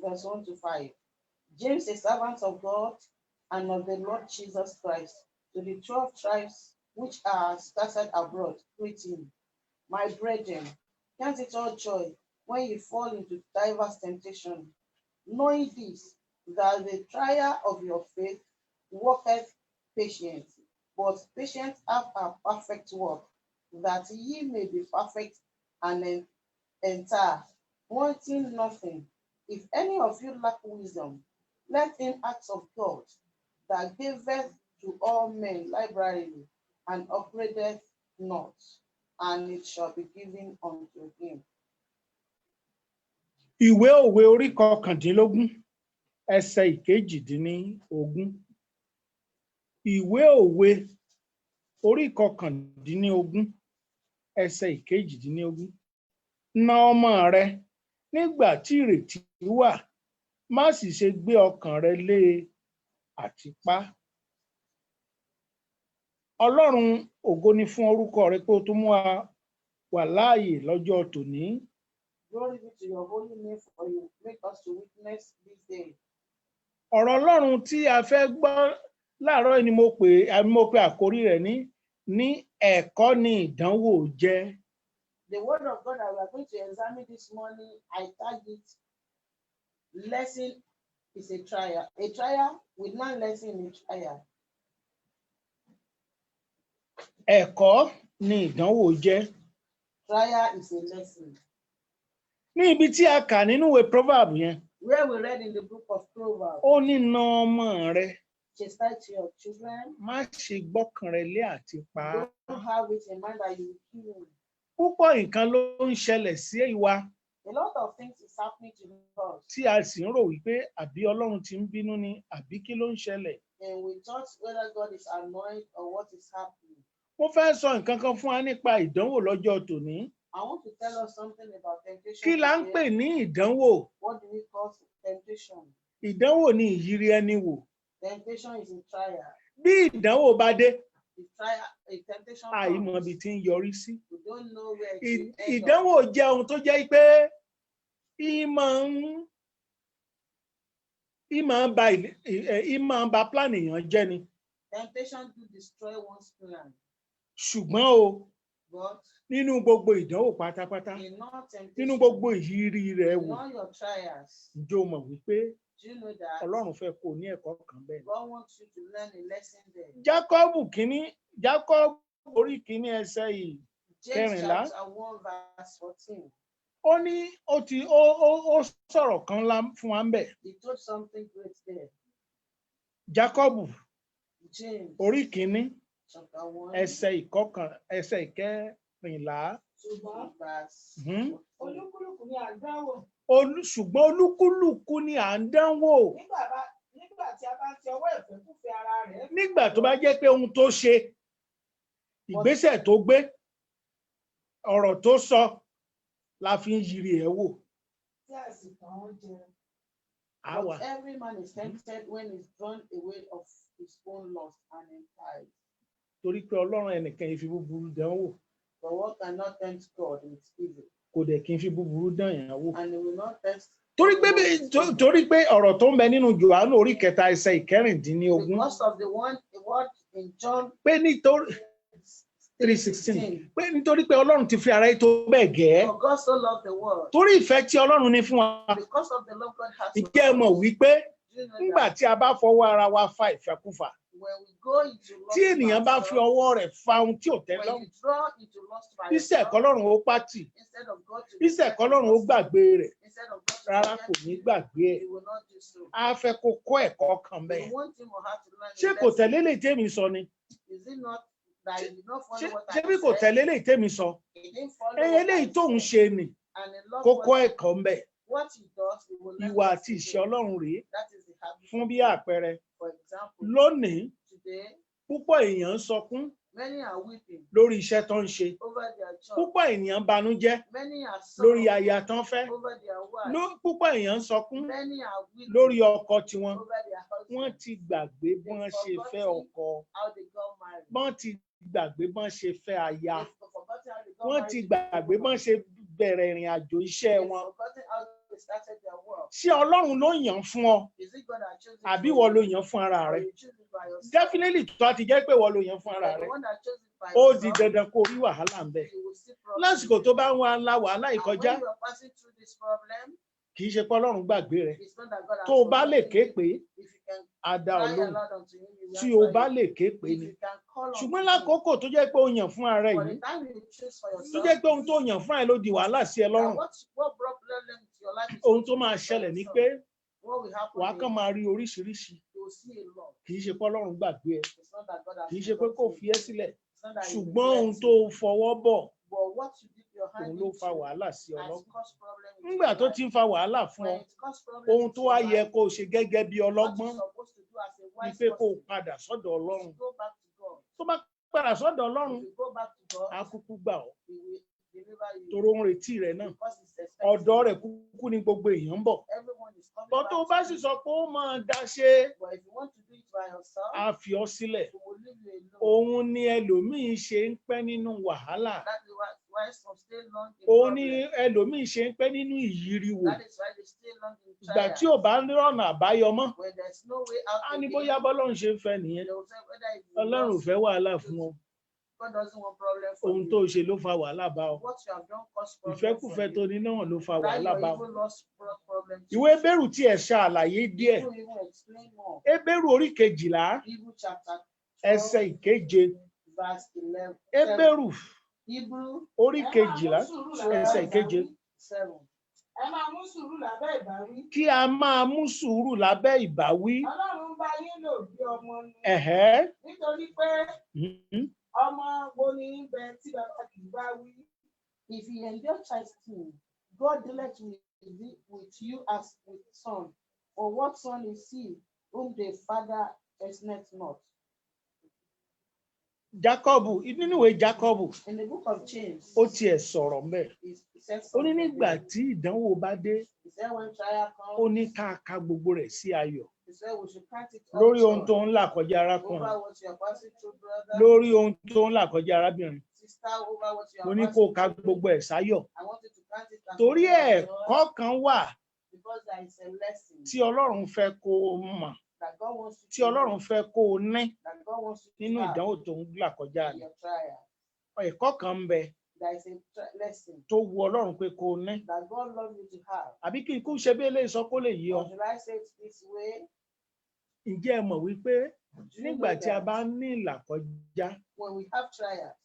verse 1 to 5. James, a servant of God and of the Lord Jesus Christ, to the 12 tribes which are scattered abroad, greeting. My brethren, count it all joy when you fall into diverse temptation, knowing this, that the trial of your faith worketh patience. But patience have a perfect work, that ye may be perfect and entire, wanting nothing. If any of you lack wisdom, let him ask of God, that giveth to all men liberally, and upbraideth not, and it shall be given unto him. Ìwé òwe orí kọkàndínlógún ẹsẹ̀ ìkejìdínlógún. Ìwé òwe orí kọkàndínlógún ẹsẹ̀ ìkejìdínlógún. Na ọmọ rẹ nígbà tí ìrètí wà, má sì ṣe gbé ọkàn rẹ lé àti pa. Ọlọ́run ògo ni fún orúkọ rẹ pé o tún mú wa wà láàyè lọ́jọ́ tòní. Glory be to your holy name, for you make us to witness this day. Ọ̀rọ̀ Ọlọ́run tí a fẹ́ gbọ́ láàárọ̀ ni mo pè àkórí rẹ̀ ní ẹ̀kọ́ ni ìdánwò jẹ́. The word of God that we are going to examine this morning, I tag it, lesson is a trial. A trial with non lesson in a trial. Ẹ̀kọ́ ni ìdánwò jẹ́. Trial is a lesson. Ní ibi tí a kà nínú ìwé Proverb yẹn. Where we read in the book of Proverbs. Ó ní na ọmọ rẹ. Chastise your children. Má ṣe gbọ́kàn rẹ lé àti pa. Don't have it in mind that you will kill. Púpọ̀ nǹkan ló ń ṣẹlẹ̀ sí ìwà. A lot of things is happening to us. Tí a sì ń rò wípé àbí Ọlọ́run ti ń bínú ni àbí kí ló ń ṣẹlẹ̀. And we thought whether God is annoyed or what is happening. Mo fẹ́ sọ nǹkan kan fún wa nípa ìdánwò lọ́jọ́ tòní. I want to tell us something about temptation. Kí la ń pè ní ìdánwò? What do we call temptation? Ìdánwò ni ìyírí ẹni wò. Temptation is a trial. Bí ìdánwò bá dé, A temptation àìmọ̀ ibi tí ń yọrí sí. We don't know where it will end Ìdánwò jẹ́ ohun tó jẹ́ pé ìmọ̀ ń ba plan èèyàn jẹ́ ni. Temptation to destroy one's plan. Ṣùgbọ́n o, nínú gbogbo ìdánwò pátápátá, nínú gbogbo ìyírí rẹ̀ wò, ǹjẹ́ o mọ̀ wípé Ọlọ́run fẹ́ kó o ní ẹ̀kọ́ kan bẹ́ẹ̀. God wants you to learn a lesson there. Jákọ́bù orí kìíní ẹsẹ̀ yìí kẹrìnlá. James chapter 1 verse 14. Ó ní ó sọ̀rọ̀ kan fún wa ń bẹ̀. He told something great there. Jákọ́bù orí kìíní chapter 1 ẹsẹ̀ ìkẹrìnlá. Ṣùgbọ́n olúkúlùkù ni à ń dánwò. Ṣùgbọ́n olúkúlùkù ni à ń dánwò. Nígbà tí a bá ti ọwọ́ ìfẹ́kúfẹ̀ẹ́ ara rẹ̀. Nígbà tó bá jẹ́ pé ohun tó ṣe, ìgbésẹ̀ tó gbé, ọ̀rọ̀ tó sọ la fi ń yiri ẹ̀ wò. But every man is tempted when he's drawn away of his own lust and enticed. Torí pé Ọlọ́run ẹnìkan yìí fi búburú dánwò. But what cannot tempt God with evil? Kò dẹ̀ kí n fi búburú dán yẹn wò. And he will not test. Torí pé ọ̀rọ̀ tó ń bẹ nínú Jòhánù orí kẹta ẹsẹ̀ ìkẹrìndínlógún. Because of the word in John. Pé nítorí 3:16. Pé nítorí pé Ọlọ́run ti fi ara yìí tó bẹ́ẹ̀ gẹ́. For God so loved the world. Torí ìfẹ́ tí Ọlọ́run ní fún wa. Because of the love God has. Ìjẹ́ mọ̀ wípé nígbà tí a bá fọwọ́ ara wa fa ìfẹ́kúfà. Tí ènìyàn bá fi ọwọ́ rẹ̀ fa ohun tí ò tẹ́ lọ́rùn. Bísẹ̀ kọ́lọ́run ó pátì. Bísẹ̀ kọ́lọ́run ó gbàgbé rẹ̀. Rárá kò ní gbàgbé ẹ̀. A fẹ́ kó kọ́ ẹ̀kọ́ kan bẹ́ẹ̀. Ṣé kò tẹ̀lé lè tèmi sọ ni? Ṣé bí kò tẹ̀lé lè tèmi sọ? Eléyìí tóun ṣe nì. Kó kọ́ ẹ̀kọ́ ń bẹ̀. Ìwà àti ìṣe Ọlọ́run rèé. Fún bí àpẹẹrẹ. Lónìí, púpọ̀ èèyàn ń sọkún lórí iṣẹ́ tó ń ṣe. Púpọ̀ èèyàn ń banújẹ́ lórí aya tán fẹ́. Púpọ̀ èèyàn ń sọkún lórí ọkọ tiwọn. Wọ́n ti gbàgbé bọ́n ṣe fẹ́ ọkọ. Wọ́n ti gbàgbé bọ́n ṣe fẹ́ aya. Wọ́n ti gbàgbé bọ́n ṣe bẹ̀rẹ̀ ìrìn àjò iṣẹ́ wọn. ṣé Ọlọ́run ló yàn fún ọ Is it God that chose it àbí for wọ́n you? ló yàn fún ara Or rẹ? you choose it by yourself? Definitely tó a ti jẹ́ pé wọ́n ló yàn fún If ara you're the rẹ. one that chose it by Ó di yourself, dandan kó rí wàhálà ń bẹ. you will see problems. Lásìkò tó bá ń wá ńlá wàhálà And ìkọjá, when you are passing through this problem, kì í ṣe pé Ọlọ́run gbàgbé rẹ. it's not that God has Tó o bá lè forgotten ké you. pé If you can á dá ọ cry lóhùn. aloud unto him, he will Tí o answer bá you. lè ké pé If ni. you can call unto Ṣùgbọ́n him, lákòókò tó jẹ́ pé o yàn fún ara for yìí, the time you choose for tó yourself, jẹ́ pé ohun tó yàn fún ẹ ló di wàhálà sí ẹ and lọ́rùn. what brought problem to your life is Ohun what tó you máa choose for ṣẹlẹ̀ ni yourself. pé What will happen wàá kàn is máa rí oríṣiríṣi. you will see a lot. Kì í ṣe pé Ọlọ́run gbàgbé ẹ. It's not that God has Kì í ṣe pé kò forgotten fi you. ẹ́ sílẹ̀. It's not that he Ṣùgbọ́n ohun neglects tó you. fọwọ́ bọ̀, But what you dip your òun hand ló into fa wàhálà sí ọ has lọ́rùn. caused problem into Nígbà your tó life. ti ń fa wàhálà fún ọ, When it causes problem ohun into tó your wá yẹ life, kó o ṣe gẹ́gẹ́ bí what ọlọ́gbọ́n you're supposed to do as a ni wise pé kó o person padà sọ́dọ̀ Ọlọ́run. is go back to God. Tó bá padà sọ́dọ̀ Ọlọ́run, If you go back to God, á kúkú gbà ọ́. he will deliver you. Toró ń retí rẹ náà. Because he's Ọ̀dọ̀ expecting rẹ̀ kúkú ni gbogbo èèyàn ń bọ̀. everyone is coming Bọ́ back tó to bá him. sì sọ pé ó máa dá ṣe, But if you want to do it by yourself, á fi ọ́ sílẹ̀. he will leave you alone. Òun ni ẹlòmíín ṣe ń pẹ́ nínú wàhálà. That is why some stay long in Òun ni problem. ẹlòmíín ṣe ń pẹ́ nínú ìyíriwò. That is why they stay long in Ìgbà tí trial. ò bá ní ọ̀nà àbáyọ mọ́, When there's no way out á ní again, bóyá bọ́lọ́run ṣe ń fẹ́ nìyẹn. they will say whether it's Ọlọ́run ò lost, fẹ́ wàhálà fún ọ. God doesn't want problem for Ohun tó you. ṣe ló fa wàhálà bá ọ. What you have done cause problem for Ìfẹ́kùfẹ́ tó you. ní náà ló fa That wàhálà your bá ọ. evil loss brought problem to Ìwé you. Hébérù tí ẹ̀ ṣàlàyé díẹ̀. Hebrew even explain more. Hébérù orí 12 Hebrew chapter 12, ẹsẹ̀ 7. verse 11. Hébérù Hebrew orí 12 ẹsẹ̀ 7. 7. Ẹ máa mú sùúrù lábẹ́ ìbáwí. Kí a máa mú sùúrù lábẹ́ ìbáwí. Ọlọ́run ń bá yín lò bí ọmọ ni. Ẹ̀hẹ́. Nítorí pé Mhm. ọmọ wo ni ń bẹ tí bàbá kì í bá wí. If you endure chastening, God dealeth with you as with son. For what son is he whom the father esneth not? Jákọ́bù nínú ìwé Jákọ́bù In the book of James, ó tiẹ̀ sọ̀rọ̀ ńbẹ̀. he says Ó ní something nígbà there. tí ìdánwò bá dé, He said when trial ó comes, ní ká ka gbogbo rẹ̀ sí ayọ̀. he said we should count it all Lórí ohun joy tó ń là kọjá arákùnrin. over what you are passing through, brother, Lórí ohun tó ń là kọjá arábìnrin. sister, over what you Mo are ní kó passing ka through. gbogbo ẹ̀ sáyọ̀. I want you to count it as Torí joy ẹ̀kọ́ kan wà because there is a lesson tí Ọlọ́run fẹ́ kó o mọ̀, that God wants you tí to know, Ọlọ́run fẹ́ kó o ní that God wants you nínú to have ìdánwò tó ń là kọjá in rẹ̀. your trial. Ẹ̀kọ́ kan ń bẹ There is a lesson tó wu Ọlọ́run pé kó o ní. that God loves you to have. Àbí kí n kú ṣe bí eléyìí sọ kó lè yí ọ. Or should I say it this way? Ǹjẹ́ ẹ mọ̀ wípé Do you nígbà know tí a that bá ní ìlàkọjá when we have trials,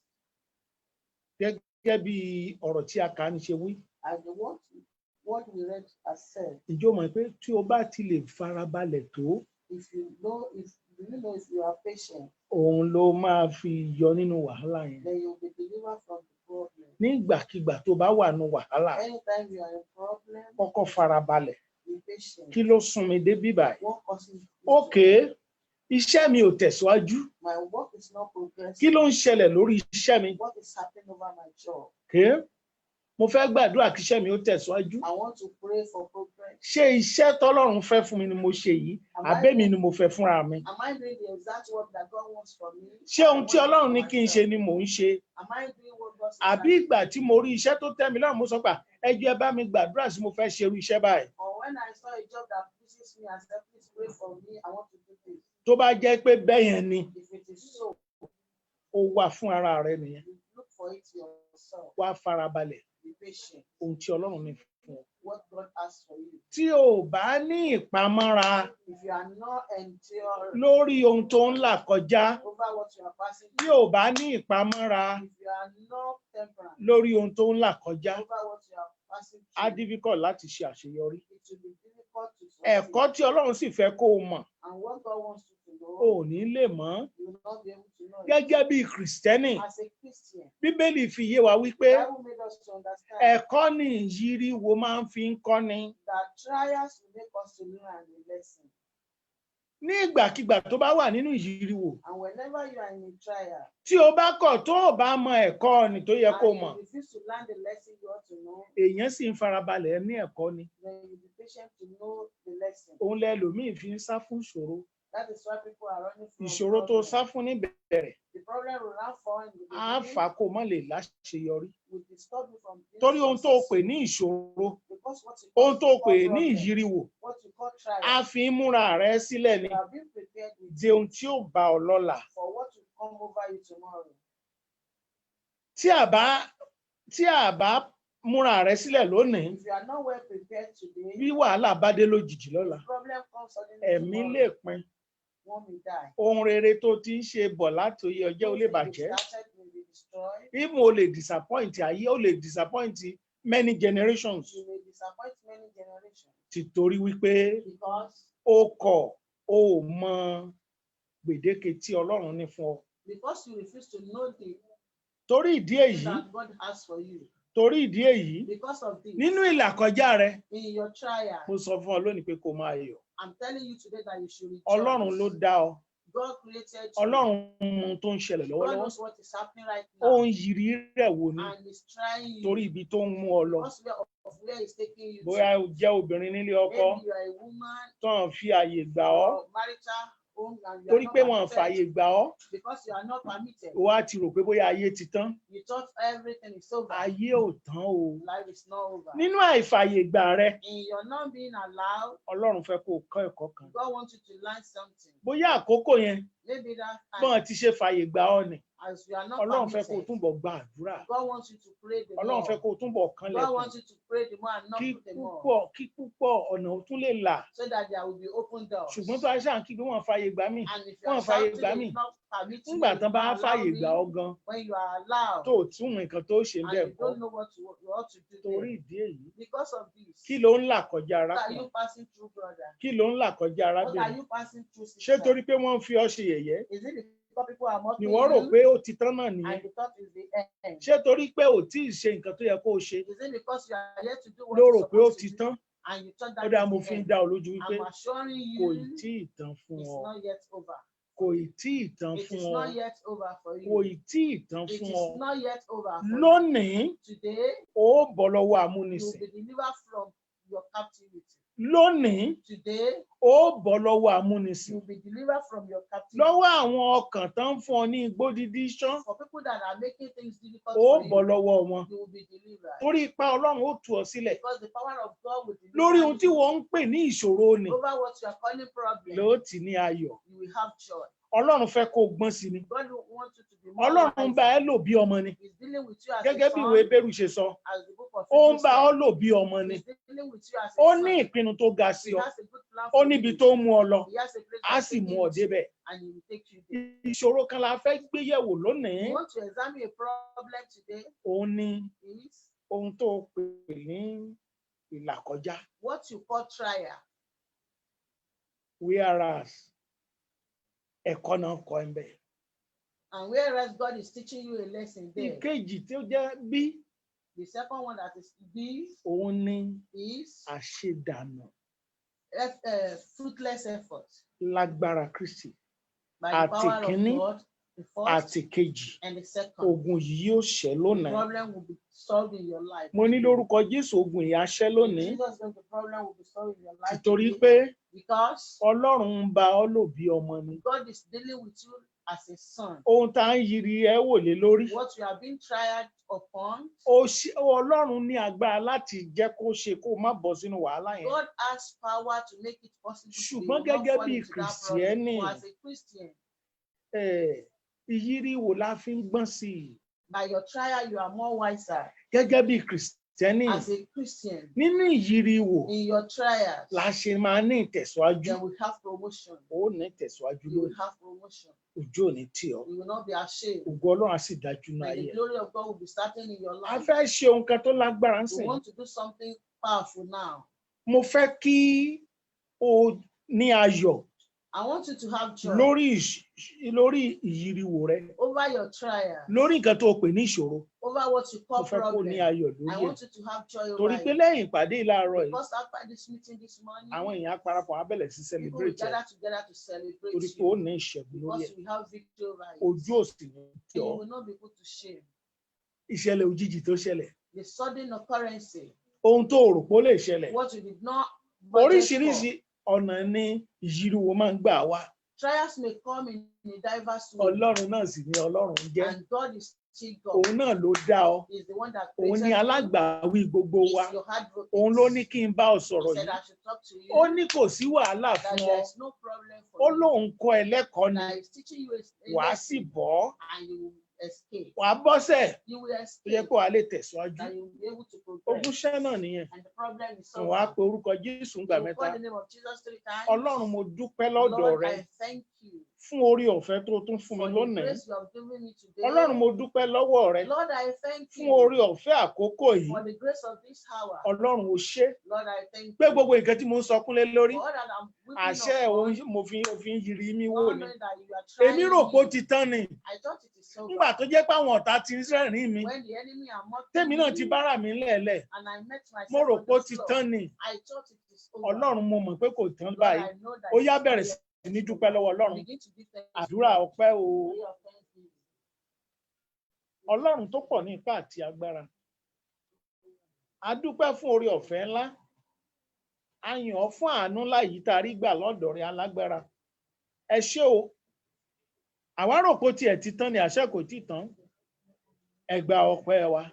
gẹ́gẹ́ bí ọ̀rọ̀ tí a kà ní ṣe wí, as the what we read has said, ǹjẹ́ o mọ̀ pé tí o bá ti lè farabalẹ̀ tó, if you know, if you are patient, òun ló máa fi yọ nínú wàhálà yẹn. then you'll be delivered from the problem. Nígbàkigbà tó bá wà nínú wàhálà, Anytime you are in problem, kọ́kọ́ farabalẹ̀. be patient. Kí ló sún mi dé bíbà yìí? What causes this? Ókè, iṣẹ́ mi ò tẹ̀síwájú. My work is not progressing. Kí ló ń ṣẹlẹ̀ lórí iṣẹ́ mi? What is happening over my job? Ké, mo fẹ́ gbàdúrà kí iṣẹ́ mi ó tẹ̀síwájú. I want to pray for progress. Ṣé iṣẹ́ tọ́lọ́run fẹ́ fún mi ni mo ṣe yìí? Àbẹ́mi ni mo fẹ́ fúnra mi? Am I doing the exact work that God wants from me? Ṣé ohun tí Ọlọ́run ní kí n ṣe ni mò ń ṣe? Am I doing what God says? Àbí ìgbà tí mo rí iṣẹ́ tó tẹ́ mi lọ́rùn mo sọ pé ẹ jọ̀ọ́ ẹ bá mi gbàdúrà sí mo fẹ́ ṣe irú iṣẹ́ báyìí. Or when I saw a job that pleases me, I said, please pray for me. I want to do this. Tó bá jẹ́ pé bẹ́ẹ̀ yẹn ni, If it is so, ó wà fún ara rẹ nìyẹn. you look for it yourself. Wá farabalẹ̀ Be patient. ohun tí Ọlọ́run ní fún ọ. What God has for you. Tí o bá ní ìpamọ́ra If you are not enduring lórí ohun tó ń là kọjá, over what you are passing tí through, o bá ní ìpamọ́ra if you are not temperate lórí ohun tó ń là kọjá, over what you are passing á through, difficult láti ṣe àṣeyọrí. it will be difficult to succeed. Ẹ̀kọ́ tí Ọlọ́run sì fẹ́ kó o mọ̀, And what God wants you to know, o ò ní lè mọ̀. you will not be able to know it. Gẹ́gẹ́ bí Kìrìsìtẹ́nì, As a Christian, Bíbélì fi yé wa wípé the Bible made us to understand ẹ̀kọ́ ni ìyíríwo máa ń fi ń kọ́ni. that trials will make us to learn a lesson. Ní ìgbàkigbà tó bá wà nínú ìyíríwo, And whenever you are in a trial, tí o bá kọ̀ tó o bá mọ ẹ̀kọ́ ni tó yẹ kó o and mọ̀, you refuse to learn the lesson you ought to know, èèyàn sì ń farabalẹ̀ ní ẹ̀kọ́ ni. then you be patient to know the lesson. Òun lẹlòmíì fi ń sá fún ìṣòro. That is why people are running from Ìṣòro tó problem. sá fún níbẹ̀rẹ̀, The problem will not fall in the á beginning, fà á kó o má lè láṣeyọrí. will disturb you from being Torí ohun tó o successful. pè ní ìṣòro, Because because what you ohun tó call pè ní problem, ìyíriwò what you call trial, a fi ń múra rẹ sílẹ̀ ni you have been prepared with de ohun tí ó bá ọ lọ́la. for what will come over you tomorrow. Tí a bá múra rẹ sílẹ̀ lónìí, If you are not well prepared today, bí wàhálà bá dé lójijì lọ́la, the problem comes suddenly ẹ̀mí tomorrow, lè pin. one will die. Ohun rere tó ti ń ṣe bọ̀ látòyí ọjọ́ ó lè Things that bàjẹ́. you started will be destroyed. Even o lè disappoint ayé, o lè disappoint many generations. You may disappoint many generations Títorí wípé because o kọ̀ o mọ gbèdéke tí Ọlọ́run ní fún ọ. you refuse to know the Torí ìdí thing èyí, that God has for you. torí ìdí èyí, Because of this, nínú ìlàkọjá rẹ, in your trial, mo sọ fún ọ lónìí pé kó máa yọ̀. I'm telling you today that you should rejoice. Ọlọ́run ló dá ọ. God created you. Ọlọ́run mọ ohun tó ń ṣẹlẹ̀ God lọ́wọ́lọ́wọ́. knows what is happening right Ó now. ń yiri rẹ̀ wò ni And is trying you. torí ibi tó ń mú ọ lọ. Because of where he's taking you Bóyá to. o jẹ́ obìnrin nílé ọkọ, Maybe you are a woman tán fi àyè gbà ọ́. or marital home and you Torí are pé not wọ́n fàyè permitted. gbà ọ́, Because you are not permitted. o wá ti rò pé bóyá ayé ti tán. You thought everything is over. Ayé ò tán o. Life is not over. Nínú àìfàyè gbà rẹ, In your not being allowed, Ọlọ́run fẹ́ kó o kọ́ ẹ̀kọ́ kan. God wants you to learn something. Bóyá àkókò yẹn Maybe that bọ́n time, ti ṣe fàyè gbà ọ́ ni. as you are not Ọlọ́run fẹ́ kó o permitted, túnbọ̀ gba àdúrà. God wants you to pray the Ọlọ́run fẹ́ more. kó o túnbọ̀ God kanlẹ̀kùn. wants you to pray the more and not Kí the more. púpọ̀ ọ̀nà ó tún lè là. So that there will be open doors. Ṣùgbọ́n tó a ṣáà kí pé wọ́n fàyè gbà mí. And if you wọ́n are fàyè shouting, gbà mí. it's not permitting Nígbà you, tán bá it's not fàyè gbà allowing, ọ́ gan, when you are allowed tó o tún mọ nǹkan tó ṣe ń and bẹ̀ you kọ́. don't know what you ought to do Torí there. ìdí èyí, Because of this, kí ló ń là kọjá what are arákùnrin? you passing through, brother? Kí ló ń là kọjá What are arábìnrin? you passing through, Ṣé sister? torí pé wọ́n ń fi ọ́ ṣe yẹ̀yẹ́ Is it because people are ni mocking wọ́n rò you pé ó ti tán náà nìyẹn? and you thought it's the end? Ṣé torí pé ò tí ì ṣe nǹkan tó yẹ kó o ṣe Is it because you are yet to do what ló you're rò pé ó supposed ti to do tán? and you thought Ó that dáa, is mo the fi ń end? dá ọ lójú wípé I'm assuring kò ì you, tí ì tán fún it's ọ. not yet over. Kò ì tí ì tán It fún is ọ. not yet over for Kò you. ì tí ì tán It fún is ọ. not yet over for you. Lónìí, Today, ó bọ́ lọ́wọ́ you will amúnisìn. be delivered from your captivity. Lónìí, Today, ó bọ́ lọ́wọ́ you amúnisìn. will be delivered from your captivity. Lọ́wọ́ àwọn ọkàn tó ń fún ọ ní igbó dídí ṣán, For people that are making things difficult ó for bọ́ you, lọ́wọ́ wọn. you will be delivered. Torí ipa Ọlọ́run ó tú ọ sílẹ̀. Because the power of God will Lórí deliver ohun tí you wọ́n ń pè ní ìṣòro ni over what you are calling problem. ló ti ní ayọ̀. You will have joy. Ọlọ́run fẹ́ kó o gbọ́n sí ni. God wants you to be more Ọlọ́run ń bá wise. ẹ lò bí ọmọ ni. He's dealing with you as Gẹ́gẹ́ a bí ìwé son, Hébérù ṣe sọ, as the book of ó ń Hebrews bá ọ says. lò bí ọmọ ni. He's dealing with you as a Ó son. ní ìpinnu tó ga sí He ọ. has a good plan Ó for níbi you. tó ń mú ọ lọ. He has a great Á plan sì for mú you, ọ débẹ̀. and he will take you there. Ìṣòro kan la fẹ́ gbé yẹ̀wò lónìí. You want to examine a problem today? Òun ni Is ohun tó pè ní ìlàkọjá. what you call trial. Whereas ẹ̀kọ́ náà kọ́ ẹ bẹ́ẹ̀. And whereas God is teaching you a lesson there, Ìkejì tí ó jẹ́ bí the second one that is B òun ni is àṣedànù fruitless effort. lágbára Kristi. By the Àti power of kínní, God, the first Àti kejì, and the second. ogun yìí yóò ṣẹ́ The lónìí. problem will be solved in your life. Mo ní lórúkọ Jésù ogun yìí á ṣẹ́ lónìí. Jesus said the problem will be solved in your life. Títorí today pé because Ọlọ́run ń bá ọ lò bí ọmọ ni. God is dealing with you as a son. Ohun tá ń yiri ẹ wò lé lórí. What you have been tried upon, Ọlọ́run ní agbára láti jẹ́ kó ṣe kó má bọ́ sínú wàhálà yẹn. God has power to make it possible to you Ṣùgbọ́n not gẹ́gẹ́ fall bí into that problem. Kìrìsìtẹ́nì, But as a Christian, Ìyírí wo la fi ń gbọ́n sí i? by your trial, you are more wiser. Gẹ́gẹ́ bí Kìrìsìtẹ́nì, As a Christian, nínú ìyírí wo in your trials, la ṣe máa ní ìtẹ̀síwájú. then we have promotion. Ó ní ìtẹ̀síwájú You will lórí. have promotion. Ojú ò ní tì ọ́. You will not be ashamed. Ògo Ọlọ́run á sì dájú náà And ayé the ẹ̀. glory of God will be starting in your A life. fẹ́ ṣe ohun kan tó lágbára ń We sìn. want to do something powerful now. Mo fẹ́ kí o ní ayọ̀ I want you to have joy lórí ìyíríwò rẹ. over your trial, Lórí nǹkan tó o pè ní ìṣòro. over what you Mo call fẹ́ kó o ní problem. ayọ̀ I lórí ẹ̀. want you to have joy Torí over pé it. lẹ́yìn ìpàdé ìlàárọ̀ yìí, Because after this meeting this morning, àwọn èèyàn parapọ̀ á bẹ̀rẹ̀ sí people will celebrate ẹ̀. gather together to celebrate Torí pé ó you. ní ìṣẹ́gun lórí Because ẹ̀. we have victory over it. Ojú ò sì ní tì And ọ́. you will not be put to shame. Ìṣẹ̀lẹ̀ òjijì tó ṣẹlẹ̀. The sudden occurrence, Ohun tó o rò pé ó lè ṣẹlẹ̀. what you did not budget for. Oríṣiríṣi ọ̀nà ni ìyíríwò máa ń gbà wá. Trials may come in a diverse way. Ọlọ́run náà sì ni Ọlọ́run jẹ́. And God is still God. Òun náà ló dá ọ. He's the one that Òun created ni you. alágbàwí gbogbo wa. He's your advocate. Òun ló ní kí n bá ọ He sọ̀rọ̀ said yìí. I should talk to you. Ó ní kò sí wàhálà That fún ọ. there's no problem Ó for you. lóun kọ́ ẹ lẹ́kọ̀ọ́ ni. That he's teaching you a Wàá lesson sì bọ́. and you will escape. Wàá bọ́sẹ̀. You will Ó yẹ escape. kó wàá lè tẹ̀síwájú. That you will be able to progress. Ogúnṣẹ́ náà nìyẹn. And the problem is solved. Wàá pe orúkọ Jésù ńgbà You will mẹ́ta. call the name of Jesus 3 times. Ọlọ́run mo dúpẹ́ lọ́dọ̀ Lord, rẹ I thank you fún orí ọ̀fẹ́ tó tún fún mi for the lónìí. grace you have given me today. Ọlọ́run mo dúpẹ́ lọ́wọ́ rẹ Lord, I thank fún you orí ọ̀fẹ́ àkókò yìí. for the grace of this hour. Ọlọ́run ò ṣe Lord, I thank pé you gbogbo nǹkan tí mo ń sọkún lé lórí. for all that I'm weeping Àṣẹ upon. mo fi ń yiri mi wò Not ni. knowing that you are trying Èmi rò pé ó me. ti tán ni. I thought it is over. Nígbà tó jẹ́ pé àwọn ọ̀tá ti ń rẹ́rìn-ín mi. When the enemy are mocking Tèmi náà ti me, bára mi lẹ́ẹ̀lẹ̀. and I met myself Mo rò on pé ó the ti floor, tán ni. I thought it is over. Ọlọ́run mo mọ̀ pé kò tán Lord, báyìí. I know that Ó it yá is bẹ̀rẹ̀ not sí yet ní over. dúpẹ́ lọ́wọ́ Ọlọ́run. Begin to give thanks. Àdúrà ọpẹ́ o. Prayer of thanksgiving. Ọlọ́run tó pọ̀ ní ipá àti agbára. A dúpẹ́ fún oore ọ̀fẹ́ ńlá. A yìn ọ́ fún àánú ńlá yìí tá a rí gbà lọ́dọ̀ rẹ alágbára. Ẹ ṣé o. Àwa rò pé ó tiẹ̀ ti tán ni àṣẹ kò tí ì tán. Ẹ gba ọpẹ́ wa.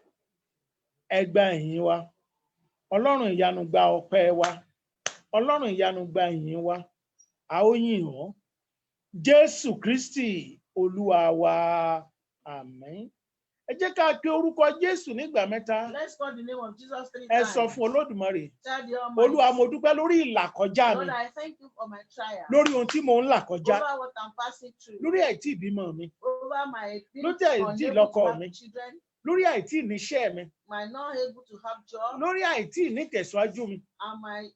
Ẹ gba ìyìn wa. Ọlọ́run ìyanu gba ọpẹ́ wa. Ọlọ́run ìyanu gba ìyìn wa. A ó yìn ọ́. Jésù Kristi Olúwa wa. Àmín. Ẹ jẹ́ ká pe orúkọ Jésù nígbà mẹ́ta. Let's call the name of Jesus 3 Ẹ times. sọ fún Olódùmarè. Tell the Almighty, Olúwa mo dúpẹ́ lórí ìlàkọjá mi. Lord, I thank you for my trial. Lórí ohun tí mò ń là kọjá. Over what I'm passing through. Lórí àìtí ìbímọ mi. Over my Lórí being àìtí unable to ìlọ́kọ have mi. children. Lórí àìtí ìníṣẹ́ mi. My not able to have job. Lórí àìtí ìnítẹ̀síwájú mi. And my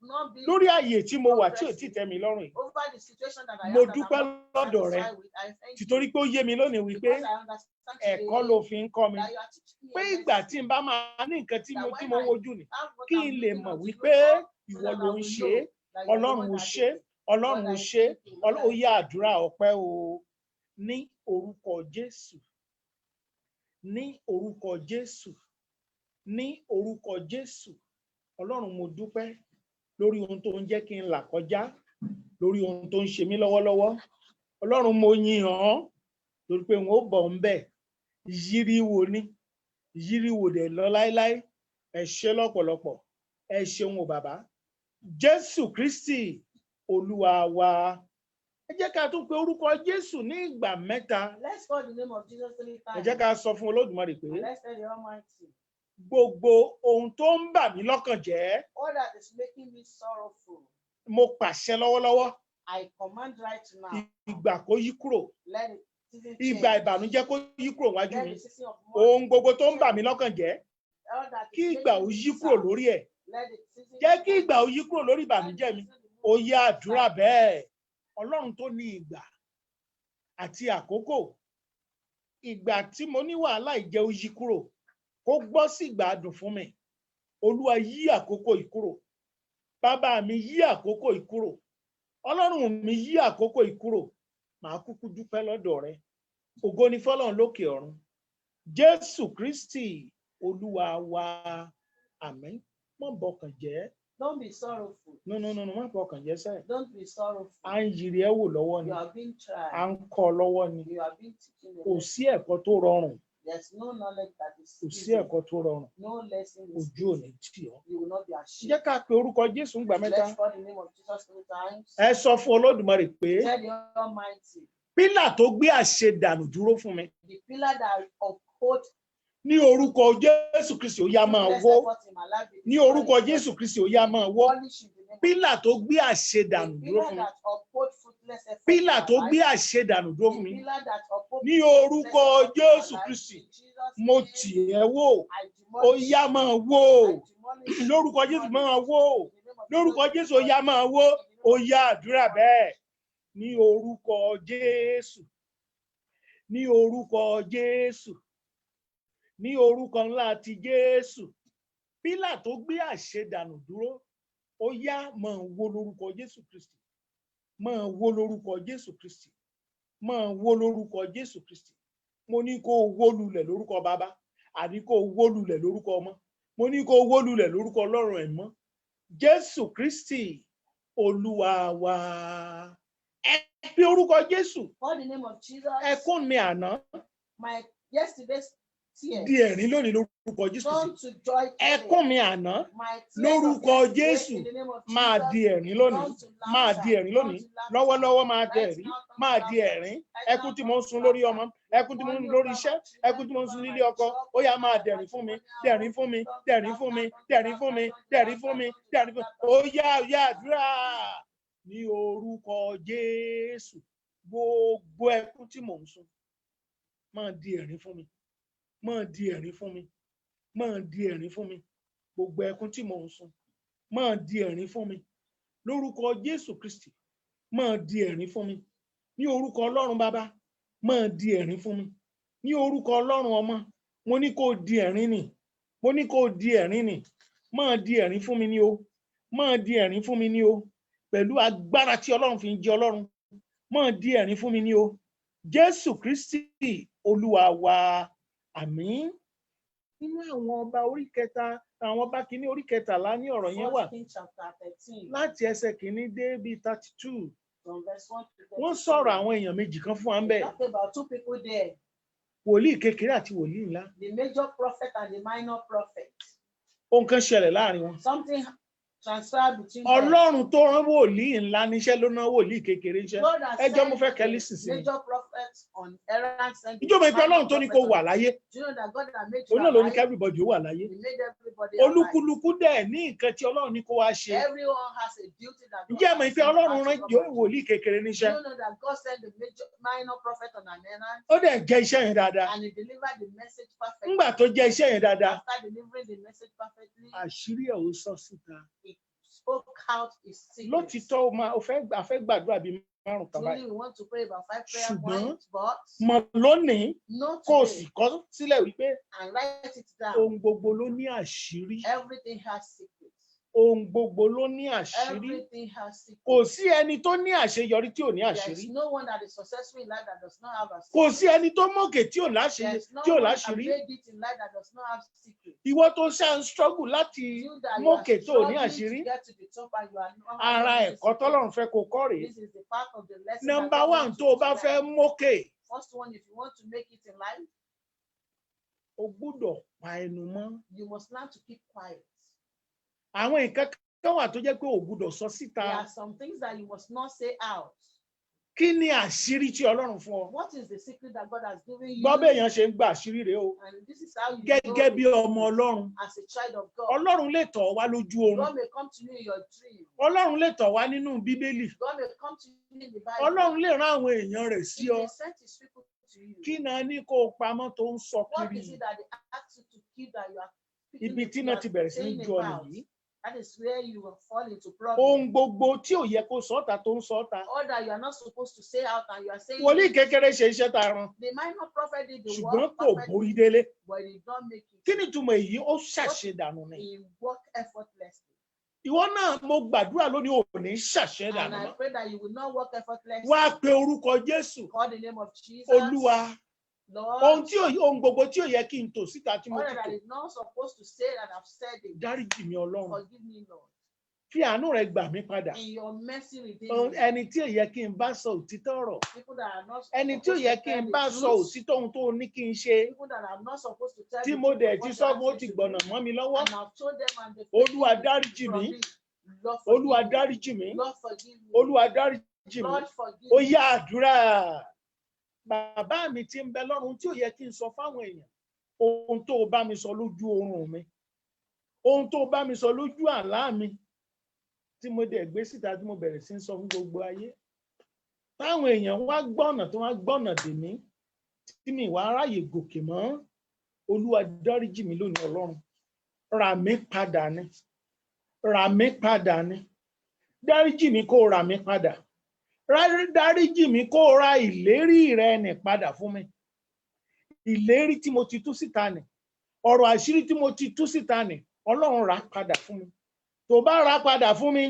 not being Lórí ààyè tí mo wà tí ò tí tẹ́ mi lọ́rùn yìí. over the situation that I Mo am that dúpẹ́ I'm not lọ́dọ̀ rẹ. satisfied with. I thank you Títorí pé ó yé mi lónìí wípé because I understand today ẹ̀kọ́ ló fi ń kọ́ mi. that you are teaching me Pé a ìgbà lesson tí n bá máa ní nǹkan tí mo that tí when mo I wojú ni. have what Kí I'm n lè looking mọ̀ unto wípé you for, ìwọ so that ló I ń will ṣe know é. that you are the Ọlọ́run one ò that ṣe é. did it. Ọlọ́run Lord, ò I ṣe é. thank you. Lord, Ó I yá thank àdúrà you. ọpẹ́ o. Ní orúkọ Jésù. Ní orúkọ Jésù. Ní orúkọ Jésù. Ọlọ́run mo dúpẹ́ lórí ohun tó ń jẹ́ kí n là kọjá. Lórí ohun tó ń ṣe mí lọ́wọ́lọ́wọ́. Ọlọ́run mo yìn ọ́. Lórí pé n ó bọ̀ ń bẹ̀. Yíríwò ni. Yíríwò dẹ̀ lọ láéláé. Ẹ ṣé lọ́pọ̀lọpọ̀. Ẹ ṣeun o bàbá. Jésù Kristi Olúwa wa. Ẹ jẹ́ ká tún pe orúkọ Jésù ní ìgbà mẹ́ta. Let's call the name of Jesus 3 Ẹ times. jẹ́ ká sọ fún Olódùmarè pé And let's tell the Almighty, gbogbo ohun tó ń bà mí lọ́kàn jẹ́, all that is making me sorrowful, mo pàṣẹ lọ́wọ́lọ́wọ́. I command right now. Ìgbà kó yí kúrò. Let it season Ìgbà change. ìbànújẹ́ kó yí kúrò wájú Let mi. the season of Ohun mourning gbogbo tó ń bà change. mí lọ́kàn jẹ́, All that kí is ìgbà ó making yí me kúrò sad. lórí ẹ̀. Let the season Jẹ́ kí change. ìgbà ó yí kúrò lórí Let ìbànújẹ́ the mi. season be Ó moved yá to àdúrà sadness. bẹ́ẹ̀. Ọlọ́run tó ní ìgbà àti àkókò. Ìgbà tí mo ní wàhálà ìjẹ́ ó yí kúrò. Kó gbọ́ sí ìgbà adùn fún mi. Olúwa yí àkókò yìí kúrò. Bàbá mi yí àkókò yìí kúrò. Ọlọ́run mi yí àkókò yìí kúrò. Màá kúkú dúpẹ́ lọ́dọ̀ rẹ. Ògo ni fọ́lọ́run lókè ọ̀run. Jésù Kristi Olúwa wa. Àmín. Má bọkàn jẹ́. Don't be sorrowful. No, má bọkàn jẹ́ sẹ́. Don't be sorrowful. À ń yiri ẹ́ wò lọ́wọ́ ni. You are being À tried. ń kọ́ ọ lọ́wọ́ ni. You are being teaching Kò them. sí ẹ̀kọ́ tó rọrùn. There's no knowledge that is Kò sí easy. ẹ̀kọ́ tó rọrùn. No lesson is Ojú ò ní easy. tì ọ́. You will not be ashamed. Jẹ́ ká pe orúkọ Jésù ńgbà mẹ́ta. Let's call the name of Jesus 3 times. Ẹ sọ fún Olódùmarè pé Tell the Almighty, pílà tó gbé àṣedànù dúró fún mi. the pillar that uphold Ní orúkọ Jésù Kristi ó yá máa fruitless wó. effort in my life, be Ní orúkọ destroyed. Jésù Kristi ó yá máa wó. Demolish in the name of Pílà tó gbé àṣedànù the dúró pillar fún mi. that uphold fruitless effort Pílà in tó my gbé life, àṣedànù dúró fún the mi. pillar that uphold Ní fruitless orúkọ effort in my Jésù life, Kristi, in Jesus' mo name, tì ẹ́ wò. I Ó demolish. yá máa wó. I demolish. Lórúkọ Jésù máa wó. In the name of Lórúkọ Jesus, Jésù ó yá máa wó. Ó yá àdúrà bẹ́ẹ̀. Ní orúkọ Jésù. Ní orúkọ Jésù. Ní orúkọ ńlá ti Jésù. Pílà tó gbé àṣedànù dúró. Ó yá máa wó lórúkọ Jésù Kristi. Máa wó lórúkọ Jésù Kristi. Máa wó lórúkọ Jésù Kristi. Mo ní kó o wó lulẹ̀ lórúkọ Bàbá. Àní kó o wó lulẹ̀ lórúkọ Ọmọ. Mo ní kó o wó lulẹ̀ lórúkọ Ọlọ́run Ẹ̀mọ́. Jésù Kristi Olúwa wa. Ẹ pe orúkọ Jésù. call the name of Jesus. Ẹkún mi àná. My Yesterday's tears di ẹ̀rín lónìí lórúkọ Jésù. turn to joy Ẹkún today. mi àná My tears of lórúkọ yesterday, Jésù in the name of máa Jesus, di ẹ̀rín lónìí, turn to máa laughter, di ẹ̀rín turn lónìí, to laughter. lọ́wọ́lọ́wọ́ máa di Right ẹ̀rín, now, turn máa to di laughter. ẹ̀rín. Right Ẹkún now, tí turn mo ń to sun lórí laughter. ọmọ, The ẹkún tí mo ń money sun lórí over iṣẹ́, my ẹkún tí mo ń sun nílé ọkọ, ó yá máa dẹ̀rín fún mi, dẹ̀rín fún mi, dẹ̀rín fún mi, dẹ̀rín fún mi, dẹ̀rín fún mi, dẹ̀rín fún mi. Ó yá àdúrà ní orúkọ Jésù. Gbogbo ẹkún tí mò ń sun máa di ẹ̀rín fún mi, máa di ẹ̀rín fún mi, máa di ẹ̀rín fún mi. Gbogbo ẹkún tí mò ń sun máa di ẹ̀rín fún mi lórúkọ Jésù Kristi. Máa di ẹ̀rín fún mi ní orúkọ Ọlọ́run Bàbá. Máa di ẹ̀rín fún mi ní orúkọ Ọlọ́run Ọmọ. Mo ní kó di ẹ̀rín nì, mo ní kó di ẹ̀rín nì. Máa di ẹ̀rín fún mi ní o, máa di ẹ̀rín fún mi ní o, pẹ̀lú agbára tí Ọlọ́run fi ń jẹ Ọlọ́run. Máa di ẹ̀rín fún mi ní o, Jésù Kristi Olúwa wa. Àmín. Nínú àwọn ọba orí kẹta, àwọn ọba kìíní orí kẹtàlá ní ọ̀rọ̀ yẹn wà 1 Kings chapter 13, láti ẹsẹ̀ kìíní dé bíi 32. from verse 1 to 32. Wọ́n sọ̀rọ̀ àwọn èèyàn méjì kan fún wa ń bẹ̀, Talk about two people there, wòlíì kékeré àti wòlíì ńlá. the major prophet and the minor prophet. Ohun kan ṣẹlẹ̀ láàrin wọn. Something transferred between them. Ọlọ́run tó rán wòlíì ńlá níṣẹ́ ló rán wòlíì kékeré níṣẹ́. God has Ẹjọ́ mo fẹ́ sent kẹ́ the lísìn sí mi. major prophet on errand sent the Ìjọba ìpè minor Ọlọ́run tó ní kó prophet wà on- láyé, Do you know that God has made òun you náà ló ní alive? kí everybody ó wà láyé. He made everybody alive. Olúkúlùkù dẹ̀ ní nǹkan tí Ọlọ́run ní kó wá ṣe. Everyone has a duty that God Ǹjẹ́ ẹ mọ̀ has pé sent Ọlọ́run us rán to perform? wòlíì kékeré Do níṣẹ́? you know that God sent the minor prophet on an errand Ó dẹ̀ jẹ́ iṣẹ́ yẹn dáadáa. and he delivered the message perfectly? Nígbà tó jẹ́ iṣẹ́ yẹn dáadáa, After delivering the message perfectly, àṣírí ẹ̀ ò sọ síta. he spoke out his secret. Lótìtọ́ ó fẹ́ gbàdúrà bíi márùn-ún kan Truly, báyìí. we want to pray about 5 prayer Ṣùgbọ́n, points, but Mọ̀ lónìí not kó o today. sì kọ sílẹ̀ wípé And write it down. ohun gbogbo ló ní àṣírí. Everything has secrets. Ohun gbogbo ló ní àṣírí. Everything has secrets. Kò sí ẹni tó ní àṣeyọrí tí ò ní There is àṣírí. no one that is successful in life that does not have a Kò secret. sí ẹni tó mókè tí ò There is no tí ò one that láṣírí. made it in life that does not have secrets. Ìwọ tó ṣáà ń struggle láti You that you mókè are tó ò ní struggling àṣírí. to get to the top and you are not Ara having the ẹ̀kọ́ secret. tọ́lọ́run fẹ́ kó kọ́ rèé. This is the part of the lesson. Number that God one, wants tó you o to bá learn. fẹ́ mókè, First one, if you want to make it in life, o gbúdọ̀ pa ẹnu mọ́. you must learn to keep quiet. Àwọn nǹkan kan wà tó jẹ́ pé o gbúdọ̀ sọ síta. There are some things that you must not say out. Kí ni àṣírí tí Ọlọ́run fún ọ? What is the secret that God has given you? Gbọ́ bẹ́ẹ̀ yẹn ṣe ń gba àṣírí rèé o. And this is how you Gẹ́gẹ́ know bí ọmọ Ọlọ́run. as a child of God. Ọlọ́run lè tọ̀ ọ́ wá lójú oorun. God may come to you in your dream. Ọlọ́run lè tọ̀ wá nínú Bíbélì. God may come to you in the Bible. Ọlọ́run lè rán àwọn èèyàn rẹ̀ sí He ọ. may send his people to you. Kí náà ní kó o pamọ́ tó ń sọ What kiri is yìí? it that they ask you to keep that you are speaking Ibi tí náà ti bẹ̀rẹ̀ sí ní saying ju ọ̀nà about? yìí. That is where you will fall into Ohun problem. gbogbo tí ò yẹ kó sọ́ta tó ń sọ́ta. All that you are not supposed to say out and you are saying Wòlíì it. kékeré ṣe iṣẹ́ tá a rán. The minor prophet did the Ṣùgbọ́n work kò perfectly, borí délé. but he did not make Kí it. ni ìtumọ̀ èyí? Ó ṣàṣedànù ni. He worked effortlessly. Ìwọ náà mo gbàdúrà lónìí ò ní ṣàṣedànù And I mọ́. pray that you will not work effortlessly. Wá pe orúkọ Jésù. Call the name of Jesus. Olúwa. Lord, Ohun gbogbo tí ò yẹ kí n tò síta tí mo all ti that tò. is not supposed to say that I've said it. Dáríjì mi Ọlọ́run. Forgive me, Lord. Fi àánú rẹ gbà mí padà. In your mercy redeem me. Ẹni tí ò yẹ kí n bá sọ òtítọ́ ọ̀rọ̀. People that are not Ẹni tí ò supposed yẹ to kí tell n the bá sọ truth. òtítọ́ ohun tó ní kí n ṣe. People that are not supposed to tell Tí the mo truth dẹ̀ of ti what sọ they mo ask ti me to gbọ̀nà do. mọ́ mi lọ́wọ́. And I've told them and they've Olúwa taken it dáríjì from mí. me. Lord, Olúwa forgive me. dáríjì mí. Lord, forgive me. Olúwa dáríjì mí. Lord, forgive Ó me. yá àdúrà. Bàbá mi tí ń bẹ lọ́run tí ò yẹ kí n sọ fáwọn èèyàn. Ohun tó o bá mi sọ lójú oorun mi. Ohun tó o bá mi sọ lójú àlá mi. Tí mo dẹ̀ gbé síta tí mo bẹ̀rẹ̀ sí ń sọ fún gbogbo ayé. Táwọn èèyàn wá gbọ́nà tó wá gbọ́nà dè mí. Tí mi wá ráyè gòkè mọ́. Olúwa dáríjì mí lónìí Ọlọ́run. Rà mí padà ni. Rà mí padà ni. Dáríjì mí kó rà mí padà. Dáríjì mí kó ra ìlérí rẹ nì padà fún mi. Ìlérí tí mo ti tú síta nì. Ọ̀rọ̀ àṣírí tí mo ti tú síta nì. Ọlọ́run rà padà fún mi. Tó bá rà padà fún mi,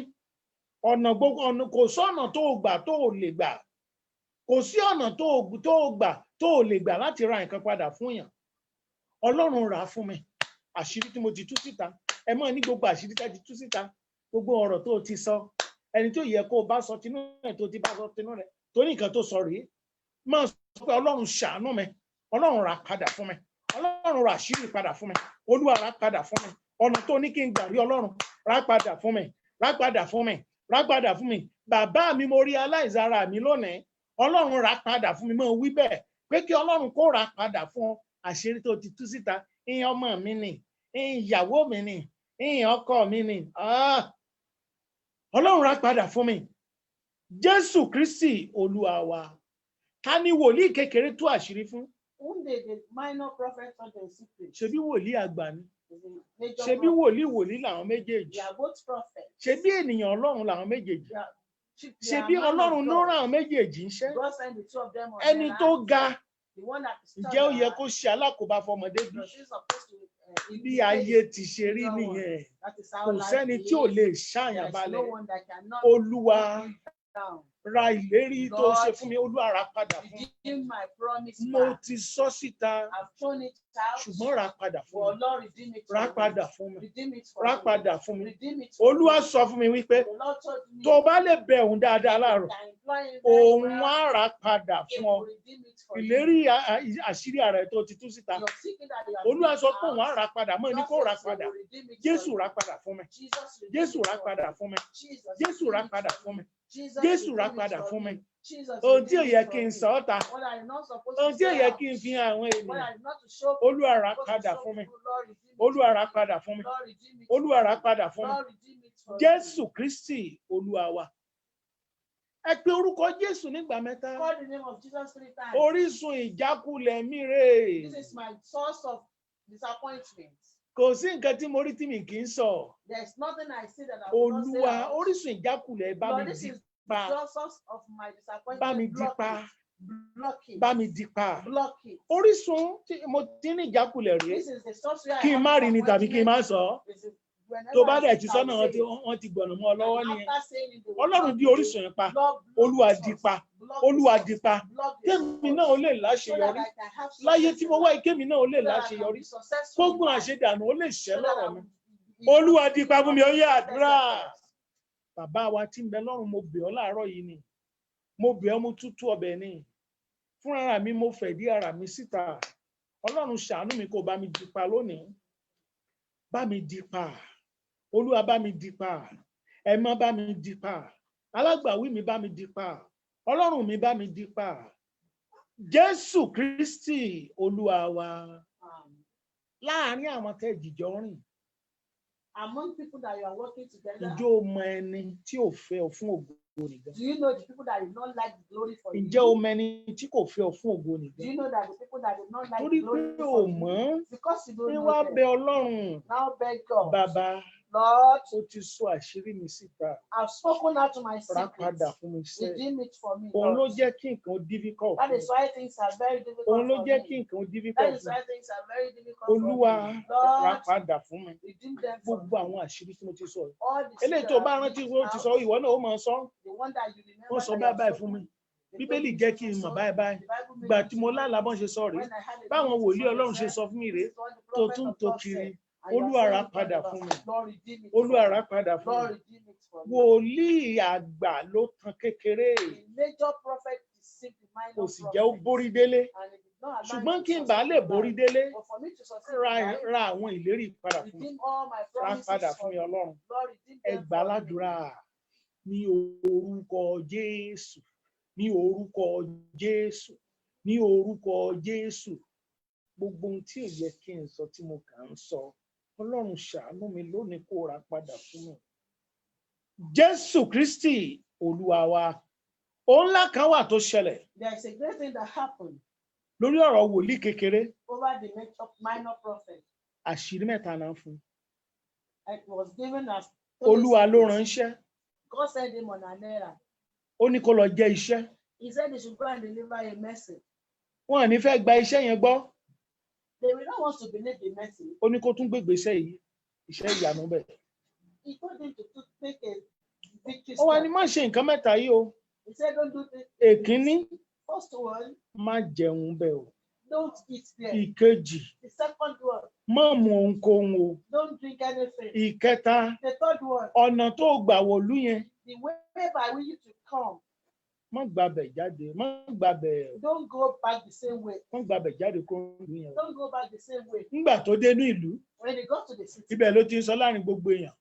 kò sọ́nà tó o gbà tó o lè gbà. Kò sí ọ̀nà tó o gbà tó o lè gbà láti ra nǹkan padà fún yàn. Ọlọ́run rà fún mi. Àṣírí tí mo ti tú síta. Ẹ mọ̀ ní gbogbo àṣírí tí a ti tú síta. Gbogbo ọ̀rọ̀ tó o ti sọ. Ẹni tó yẹ kó o bá sọ tinú rẹ̀ tó ti bá sọ tinú rẹ̀. Tó ní nǹkan tó sọ rèé. Máa sọ pé Ọlọ́run ṣàánú mi. Ọlọ́run rà padà fún mi. Ọlọ́run rà àṣírí padà fún mi. Olúwa rà padà fún mi. Ọ̀nà tó ní kí n gbà rí Ọlọ́run rà padà fún mi. Rà padà fún mi. Rà padà fún mi. Bàbá mi mo realize ara mi lónìí. Ọlọ́run rà padà fún mi. Mo wí bẹ́ẹ̀ pé kí Ọlọ́run kó rà padà fún ọ. Àṣírí tó ti tú síta. Ìyẹn ọmọ mi ni. Ìyẹn ìyàwó mi ni. Ìyẹn ọkọ mi ni. Ọlọ́run rà padà fún mi. Jésù Kristi Olúwa wa. Ta ni wòlíì kékeré tú àṣírí fún? Whom the minor prophet told the secret. Ṣebí wòlíì àgbà ni. Major Ṣebí prophet. wòlíì làwọn méjèèjì. They are both prophets. Ṣebí ènìyàn Ọlọ́run làwọn méjèèjì. They are Ṣebí man of Ọlọ́run ló God. rán àwọn méjèèjì ńṣẹ́. God sent the two of them on Ẹni their tó hands. ga, The one that is ǹjẹ́ ó yẹ taller, kó ṣe alákòóbá fọmọdé bí? because she's supposed to Bí ayé ti ṣe rí nìyẹn. That is how Kò life sẹ́ni is. tí ò lè There ṣàyàn is no balẹ̀. one that cannot Olúwa put me down. ra ìlérí tó ṣe fún mi. Olúwa rà padà fún mi. Redeem my promise Mo back. ti sọ síta, I've thrown it out. ṣùgbọ́n rà padà fún For mi. Lord, redeem it for Rà me. padà fún mi. Redeem it for Rà me. padà fún mi. Redeem it for Olúwa me. sọ fún mi wípé The Lord told me tó o bá lè bẹ òun dáadáa láàárọ̀, that employing very òun well, á rà padà he fún ọ. will redeem it for you. Ìlérí àṣírí ara ẹ̀ tó ti tú síta. You're seeking that you have Olúwa sọ been pé òun á out. rà padà. Mo ní God kó rà says he padà. will redeem it Jésù for rà you. padà fún mi. Jesus redeem Jésù it rà for padà me. fún mi. Jesus Jésù redeem rà it padà for fún mi. me. Jesus Jésù redeem rà it padà for fún me. mi. Jesus Ohun tí ò redeem yẹ it kí n for sọ me. ọ́ ta. What I'm not supposed Ohun to tí ò say yẹ out. kí n fi hàn àwọn What ènìyàn. I'm not to show Olúwa people, rà I'm supposed to padà show fún mi. people, Lord redeem it Olúwa for rà me. padà fún mi. Lord redeem it Olúwa for rà me. padà fún mi. Lord redeem it for me. Jésù Kristi Olúwa wa. Ẹ pe orúkọ Jésù nígbà mẹ́ta. Call the name of Jesus 3 times. Orísun ìjákulẹ̀ mi rè. This is my source of disappointment. Kò sí nǹkan tí mo rí tí mi kì í sọ. There's nothing I see that I will not say Olúwa, out. orísun ìjákulẹ̀ bá Lord, mi this dí is pa. the source of my disappointment. Bá mi dí Block pa. it. Block it. Bá mi dí pa. Block it. Orísun tí mo ti ní ìjákulẹ̀ rè. This is the source where I Kí n have má rí ni tàbí kí n má disappointment. sọ. This is whenever Tó bá I dẹ̀ see ti it, I sọ́nà will say it. wọ́n ti gbọ̀nà mọ́ ọ lọ́wọ́ And nìyẹn. after saying it, they will Ọlọ́run block dí it. orísun yẹn pa. Block Olúwa the dí source. pa. Block Olúwa the dí source. pa. Block the Kémi source. náà ó lè So that láṣeyọrí. I can have Láyé success tí in mo wá life. kémi náà ó lè So that I can láṣeyọrí. be successful in Gbógun life. àṣedànù ó lè ṣẹ́ So that lọ́rọ̀ I mi. will be Olúwa dí pa fún mi, ó yẹ success àdúrà. in life. Bàbá wa tí ń bẹ lọ́run, mo bẹ̀ ọ́ láàárọ̀ yìí ni. Mo bẹ̀ ọ́, mo tútù ọbẹ̀ ni. Fún ara mi, mo fẹ̀dí ara mi síta. Ọlọ́run ṣàánú mi kó bá mi dí pa lónìí. Bá mi dí pa. Olúwa bá mi dí pa. Ẹ̀mọ́ bá mi dí pa. Alágbàwí mi bá mi dí pa. Ọlọ́run mi bá mi dí pa. Jésù Kristi Olúwa wa. Láàárín àwọn tẹ́ jìjọ rìn. Among people that you are working together, Ǹjẹ́ o mọ ẹni tí ò fẹ́ ọ fún ògo nìkan? do you know the people that did not like the glory for Ǹjẹ́ o you? mọ ẹni tí kò fẹ́ ọ fún ògo Do nìkan? you know that the people that did not like Torí the pé glory o for mọ̀ you? Because you ní don't wá know bẹ them. Ọlọ́run. Now beg God. Bàbá, Lord, ó ti sọ àṣírí mi síta. I've spoken out to my Rà secrets. padà fún mi sẹ́. Redeem it for me, Òun ló Lord. jẹ́ kí nǹkan difficult That fún is mi. why things are very difficult Òun ló for jẹ́ kí me. nǹkan That difficult is fún mi. why things are very difficult Olúwa, for me. rà Lord, padà fún mi. redeem them for Gbogbo me. àwọn àṣírí tí mo ti sọ. All the Eléyìí secrets tó that bá I've rántí written ó ti out, sọ, ìwọ náà ó máa sọ. the one that you remember Wọ́n sọ that you báyìí have fún mi. spoken, they Bíbélì told jẹ́ me kí n to mọ̀ so. báyìí. The Bible made Ìgbà me tí mo to know lálàá bọ́n ṣe sọ rèé. when I had a Báwọn dream, wòlíì so Ọlọ́run they ṣe said, sọ fún mi rèé. this is what the Tó prophet tún of tó God kiri. said. And you are Olúwa rà saying it padà all fún over. mi. Lord, redeem it Olúwa for rà me. padà fún Lord, mi. redeem it for me. Wòlíì àgbà ló tan kékeré. The major prophet deceived the minor Kò sì jẹ́ ó prophet. borí délé. And it did not allow Ṣùgbọ́n him kí to n bá succeed lè in borí life. délé, But for me to succeed ra in life, ra àwọn ìlérí padà fún mi. redeem all my Rà promises padà for fún mi me. Ọlọ́run. Lord, redeem Ẹ them gbà for me. ládùúrà ní orúkọ Jésù. Ní orúkọ Jésù. Ní orúkọ Jésù. Gbogbo ohun tí ò yẹ kí n sọ tí mo kàn ń sọ. Ọlọ́run ṣàánú mi lónìí kó rà padà fún mi. Jésù Kristi Olúwa wa. Ohun ńlá kan wà tó ṣẹlẹ̀ There is a great thing that happened lórí ọ̀rọ̀ wòlíì kékeré. over the minor prophet. Àṣírí mẹ́ta náà fún. It was given as Olúwa ló ránṣẹ́. God sent him on an errand. Ó ní kó lọ jẹ́ iṣẹ́. He said he should go and deliver a message. Wọ́n ò ní fẹ́ gba iṣẹ́ yẹn gbọ́. They will not want to believe the message. Ó ní kó tún gbégbèsè yìí. Iṣẹ́ ìyanu bẹ̀. He told him to take a victory Ó wá ní step. má ṣe nǹkan mẹ́ta yìí o. He said, don't do this. Èkíní, First one, má jẹun bẹ̀ o. don't eat there. Ìkejì, The second one, má mu ohunkóhun o. don't drink anything. Ìkẹta, The third one, ọ̀nà tó gbà wọ̀lú yẹn, the way by which you to come, má gbàbẹ̀ jáde, má gbàbẹ̀, Don't go back the same way. má gbàbẹ̀ jáde kó ìlú yẹn. Don't go back the same way. Nígbà tó dé ní ìlú, When they got to the city, ibẹ̀ ló ti ń sọ láàrin gbogbo èèyàn.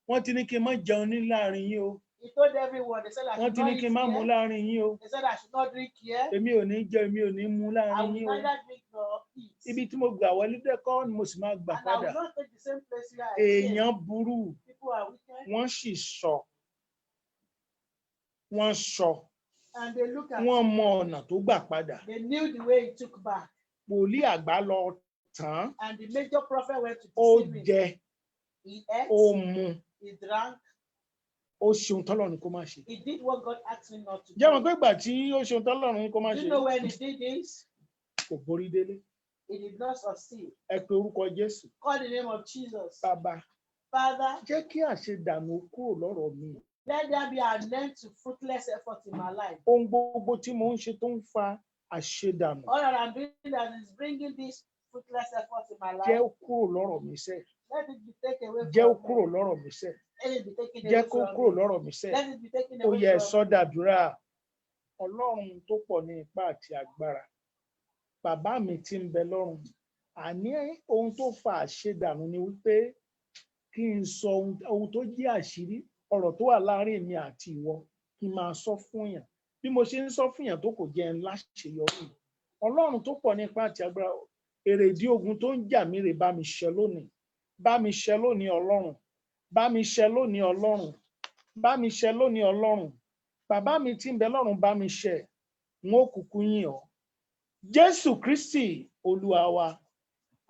Wọ́n ti ní kí n má jẹun ní láàrin yín o. he told everyone, they said I Wọ́n should ti not ní eat kí n má mu here. láàrin yín o. They said I should not drink here. Èmi ò ní jẹ, èmi ò ní mu I láàrin will yín o. neither drink nor eat. Ibi tí mo gbà wọlé dẹ́kọ́ ni mo sì máa gbà And I padà. will not take the same place where I came. Èèyàn burú, People are wicked. wọ́n sì sọ. Wọ́n sọ. And they look at Wọ́n him. mọ ọ̀nà tó gbà padà. They knew the way he took back. Wòlíì àgbà lọ tán, And the major prophet went to ó deceive him. jẹ, He ate, ó mu, he drank, ó ṣeun tọ́lọ́run kó má ṣe. he did what God asked him not to Jẹ́ wọn do. pé ìgbà tí ó ṣeun tọ́lọ́run kó má Do ṣe, you know when he did this? kò borí délé. He did not succeed. Ẹ pe orúkọ Jésù. Call the name of Jesus. Bàbá, Father, jẹ́ kí àṣedànù kúrò lọ́rọ̀ mi. let there be an end to fruitless effort in my life. Ohun gbogbo tí mo ń ṣe tó ń fa àṣedànù, All that I'm doing that is bringing this fruitless effort in my jẹ́ life. ó kúrò lọ́rọ̀ mi sẹ́. Let it be taken away Jẹ́ ó from kúrò me. lọ́rọ̀ mi sẹ́. Let it be taken Jẹ́ away kó from kúrò me. lọ́rọ̀ mi sẹ́. Let it be taken Ó yẹ away from me. sọ́dàdúrà. Ọlọ́run tó pọ̀ ní ipá àti agbára. Bàbá mi tí ń bẹ lọ́run. Àní ohun tó fa àṣedànù ni wípé kí n sọ ohun tó jẹ́ àṣírí, ọ̀rọ̀ tó wà láàárín mi àti ìwọ, kí n máa sọ fún yàn. Bí mo ṣe ń sọ fún yàn tó kò jẹ́ ń láṣeyọrí. Ọlọ́run tó pọ̀ ní ipá àti agbára, èrèdí ogun tó ń jà mí rè bá mi ṣẹ lónìí. Bá mi ṣẹ lónìí Ọlọ́run. Bá mi ṣẹ lónìí Ọlọ́run. Bá mi ṣẹ lónìí Ọlọ́run. Bàbá mi tí ń bẹ lọ́run bá mi ṣẹ. N ó kúkú yìn ọ́. Jésù Kristi Olúwa wa.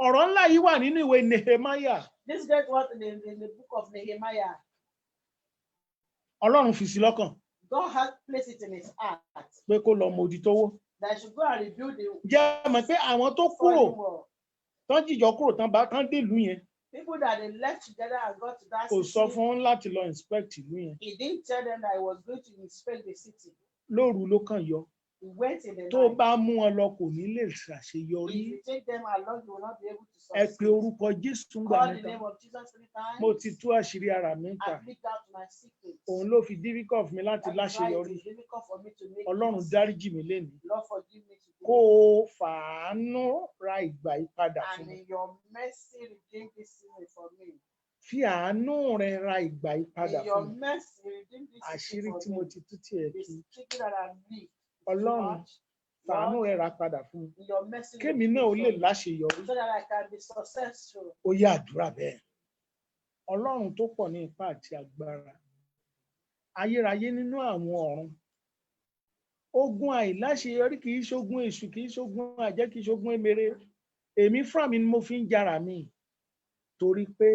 Ọ̀rọ̀ ńlá yìí wà nínú ìwé Nehemiah. This great word in the book of Nehemiah. Ọlọ́run fi sí lọ́kàn God has placed it in his heart pé kó lọ mójútówó. that he should go and rebuild the Jẹ́ mọ̀ pé àwọn tó kúrò, fallen wall. tán jìjọ kúrò tán dé ìlú yẹn, People that they left together and got to that kò sọ city, fún wọn láti lọ inspect ìlú yẹn. he didn't tell them that he was going to inspect the city. Lóru ló kàn yọ. He went in the Tó night. bá mú wọn lọ kò ní lè ṣàṣeyọrí. If you take them along, you will not be able to Ẹ succeed. pe orúkọ Jésù gbà Call the mẹ́ta. name of Jesus 3 times. Mo ti tú àṣírí ara mi kà. And leak out my secrets. Òun ló fi difficult fún mi láti That is why it láṣeyọrí. is difficult for me to make Ọlọ́run it. dáríjì mí lénìí. Lord, forgive me Kó today. o fàánú ra ìgbà yìí padà fún And mi. in your mercy, redeem this season for me. Fi àánú rẹ ra ìgbà yìí padà In your fún mi. mercy, redeem this Àṣírí season tí for mo me. ti tú tiẹ̀ The kí. secret that I've lived. Ọlọ́run, fàánú Lord, rẹ ra padà fún mi. in your mercy, Kémi redeem náà ó it lè for me, láṣeyọrí. so that I can be successful. Ó yá àdúrà bẹ́ẹ̀. Ọlọ́run tó pọ̀ ní ipá àti agbára. Ayérayé nínú àwọn ọ̀run. Ogun àìláṣeyọrí kì í ṣogun èṣù, kì í ṣogun àjẹ́, kì í ṣogun emere. Èmi fúnra mi ni mo fi ń jara mi. Torí pé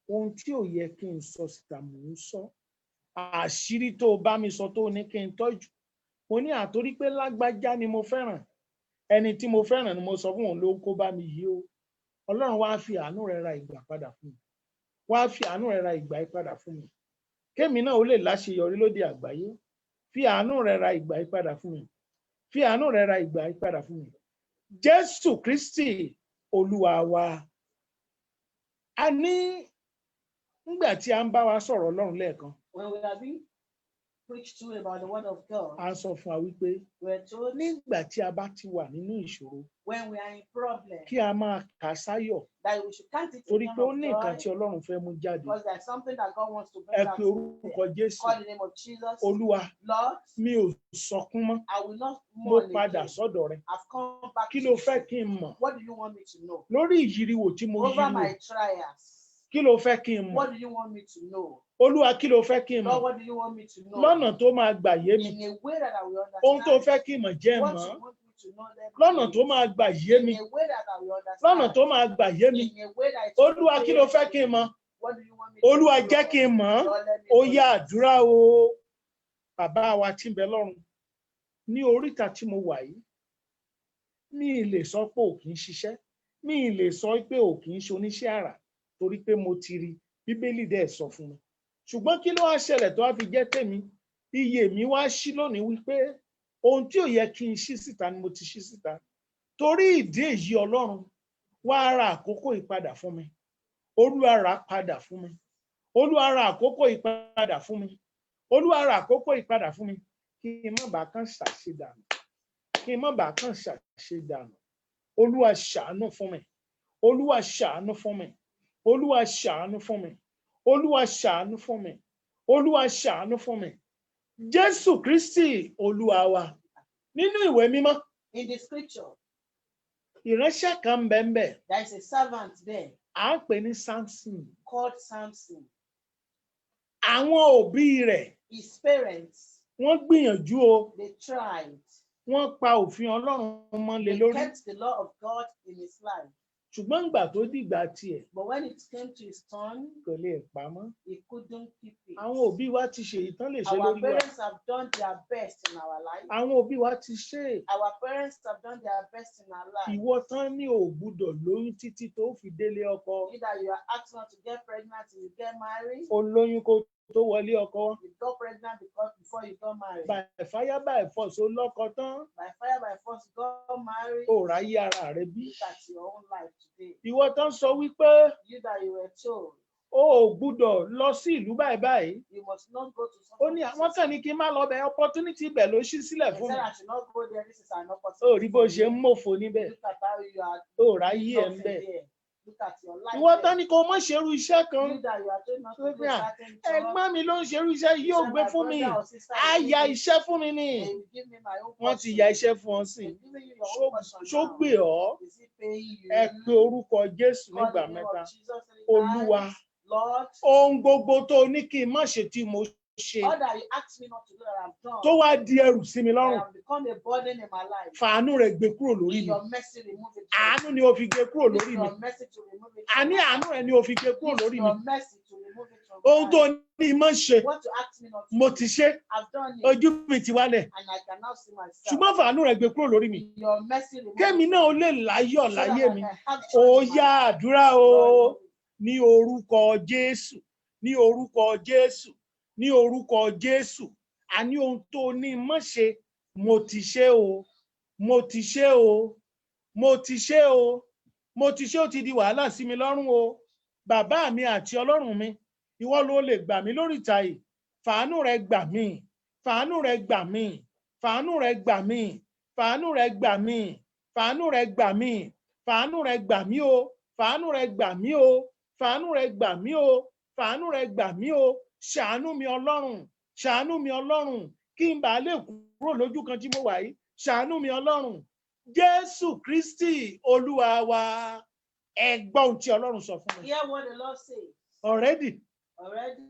ohun tí ò yẹ kí n sọ síta mò ń sọ. Àṣírí tó o bá mi sọ tó o ní kí n tọ́jú. Mo ní àtorí pé lágbájá ni mo fẹ́ràn. Ẹni tí mo fẹ́ràn ni mo sọ fún òun ló ń kó bá mi yìí o. Ọlọ́run wá fi àánú rẹ̀ ra ìgbà padà fún mi. Wá fi àánú rẹ̀ ra ìgbà yìí padà fún mi. Kémi náà ó lè láṣeyọrí lóde àgbáyé. Fi àánú rẹ̀ ra ìgbà yìí padà fún mi. Fi àánú rẹ̀ ra ìgbà yìí padà fún mi. Jésù Kristi Olúwa wa. A ní nígbà tí a ń bá wa sọ̀rọ̀ Ọlọ́run lẹ́ẹ̀kan, When we are being preached to about the word of God, a sọ fún wa wípé we're told nígbà tí a bá ti wà nínú ìṣòro, when we are in problem, kí a máa kà á sáyọ̀ that we should count it torí a pé ó time ní of nǹkan tí joy, Ọlọ́run fẹ́ mú jáde. because there's something that God wants to Ẹ bring out. pe orúkọ Jésù. Call the name of Jesus. Olúwa, Lord, mi ò sọkún mọ́. I will not Mo mourn padà again. sọ́dọ̀ rẹ. I've come back Kí to ló you. fẹ́ kí n mọ̀? What do you want me to know? Lórí ìyíriwò tí mo Over yíriwò, my trials, kí ló fẹ́ kí n mọ̀? what do you want me to know? Olúwa, kí ló fẹ́ kí n Lord, mọ̀? what do you want me to know? Lọ́nà tó máa gbà yé mi. In a way that I will Ohun tó understand. fẹ́ kí n mọ̀ jẹ́ What mọ̀. you want me to know, let me Lọ́nà know. tó máa gbà yé mi. In a way that I will Lọ́nà understand. tó máa gbà yé mi. In a way that it Olúwa, will kí ló be fẹ́ kí n mọ̀? What do you want me to Olúwa, know? jẹ́ kí n mọ̀. Lord, let me Ó know. yá àdúrà o. Bàbá wa tí ń bẹ lọ́run. Ní oríta tí mo wà yìí, mi ì lè sọ pé ò kì í ṣiṣẹ́. Mi ì lè sọ pé ò kì í ṣe oníṣẹ́ àrà torí pé mo ti rí Bíbélì dẹ̀ sọ fún mi. Ṣùgbọ́n kí ló wá ṣẹlẹ̀ tó wá fi jẹ́ tèmi? Iyè mi wá ṣí lónìí wípé ohun tí ò yẹ kí n ṣí síta ni mo ti ṣí síta. Torí ìdí èyí Ọlọ́run wá ra àkókò ìpadà fún mi. Olúwa rà padà fún mi. Olúwa ra àkókò ìpadà fún mi. Olúwa ra àkókò ìpadà fún mi. kí n má bàa kàn ṣàṣedànù kí n má bàa kàn ṣàṣedànù Olúwa ṣàánú fún mi Olúwa ṣàánú fún mi Olúwa ṣàánú fún mi Olúwa ṣàánú fún mi Olúwa ṣàánú fún mi Jésù Kristi Olúwa wa nínú ìwé mímọ́ In the scripture, ìránṣẹ́ kan ń bẹ ńbẹ̀ there is a servant there à ń pè ní Samson called Samson. àwọn òbí rẹ̀ His parents, wọ́n gbìyànjú o they tried. wọ́n pa òfin Ọlọ́run mọ́ lé They lórí kept the law of God in his life. ṣùgbọ́n ìgbà tó dìgbà tiẹ̀ But when it came to his turn, kò lè pa mọ́ he couldn't keep it. àwọn òbí wa ti ṣe èyí tán lè ṣe Our lórí wa parents have done their best in our life. àwọn òbí wa ti ṣe Our parents have done their best in our life. ìwọ tán ní ò gbúdọ̀ lóyún títí tó fi délé ọkọ Either you are asked not to get pregnant till you get married, o lóyún kó tó wọlé ọkọ you got pregnant because before you got married. by fire by force ó lọ́kọ tán By fire, by force, you got married. ó ráyé ara rẹ bí Look at your own life today. ìwọ tán sọ wípé You that you were told o ò gbúdọ̀ lọ sí ìlú báyìí báyìí you must not go to ó ní àwọn kan ní kí n má lọ bẹ̀ opportunity ibẹ̀ ló ṣí sílẹ̀ They fún said mi I should not go there. This is an ó opportunity. rí bó ṣe ń mòfò níbẹ̀ Look at how you are. ó ráyé ẹ̀ ń nothing bẹ̀ there. Look at your life. ìwọ there. tán ní kó o mọ̀ ṣerú iṣẹ́ kan You that you are doing not to do Sophia, certain job. ẹ̀gbọ́n mi ló ń ṣerú iṣẹ́ yìí ò Say, gbé my fún mi brother or sister á is ya doing iṣẹ́ fún mi ni this, they will give me my own wọ́n ti portion. ya iṣẹ́ fún ọ sí They're giving you your own portion ṣó now. gbé ọ Is it paying you? ẹ pe orúkọ Jésù Call nígbà the name mẹ́ta of Jesus three Olúwa times. Lord, ohun gbogbo tó ní kí n má ṣe tí mo ṣe all that you asked me not to do that I've done, tó wá di ẹrù sí mi that lọ́rùn have become a burden in my life. fàánú rẹ̀ gbé kúrò lórí In mi your mercy, remove it. àánú ni o fi gbé kúrò Use lórí mi your mercy to remove it. àní àánú rẹ̀ ni o fi gbé kúrò Use lórí mi your mercy to remove it from ohun my tó life. ní má ṣe What you asked me not to mo do, ti ṣe I've done it, ojú mi ti wálẹ̀ and I can now see myself. ṣùgbọ́n fàánú rẹ̀ gbé kúrò lórí mi In your mercy, remove kémi it náà ó lè láyọ̀ so that láyé I mi can have ó joy in my yá life. àdúrà o Lord, ní orúkọ Jésù ní orúkọ Jésù ní orúkọ Jésù àní ohun tó ní má ṣe mo ti ṣe o mo ti ṣe o mo ti ṣe o mo ti ṣe ó ti di wàhálà sí mi lọ́rùn o bàbá mi àti Ọlọ́run mi ìwọ ló lè gbà mí lórí ìta yìí fàánú rẹ gbà mí fàánú rẹ gbà mí fàánú rẹ gbà mí fàánú rẹ gbà mí fàánú rẹ gbà mí fàánú rẹ gbà mí o fàánú rẹ gbà mí o fàánú rẹ gbà mí o fàánú rẹ gbà mí o ṣàánú mi Ọlọ́run ṣàánú mi Ọlọ́run kí n bàa lè kúrò lójú kan tí mo wà yìí ṣàánú mi Ọlọ́run Jésù Kristi Olúwa wa ẹ gbọ́ ohun tí Ọlọ́run sọ fún mi hear what the Lord says. already Already,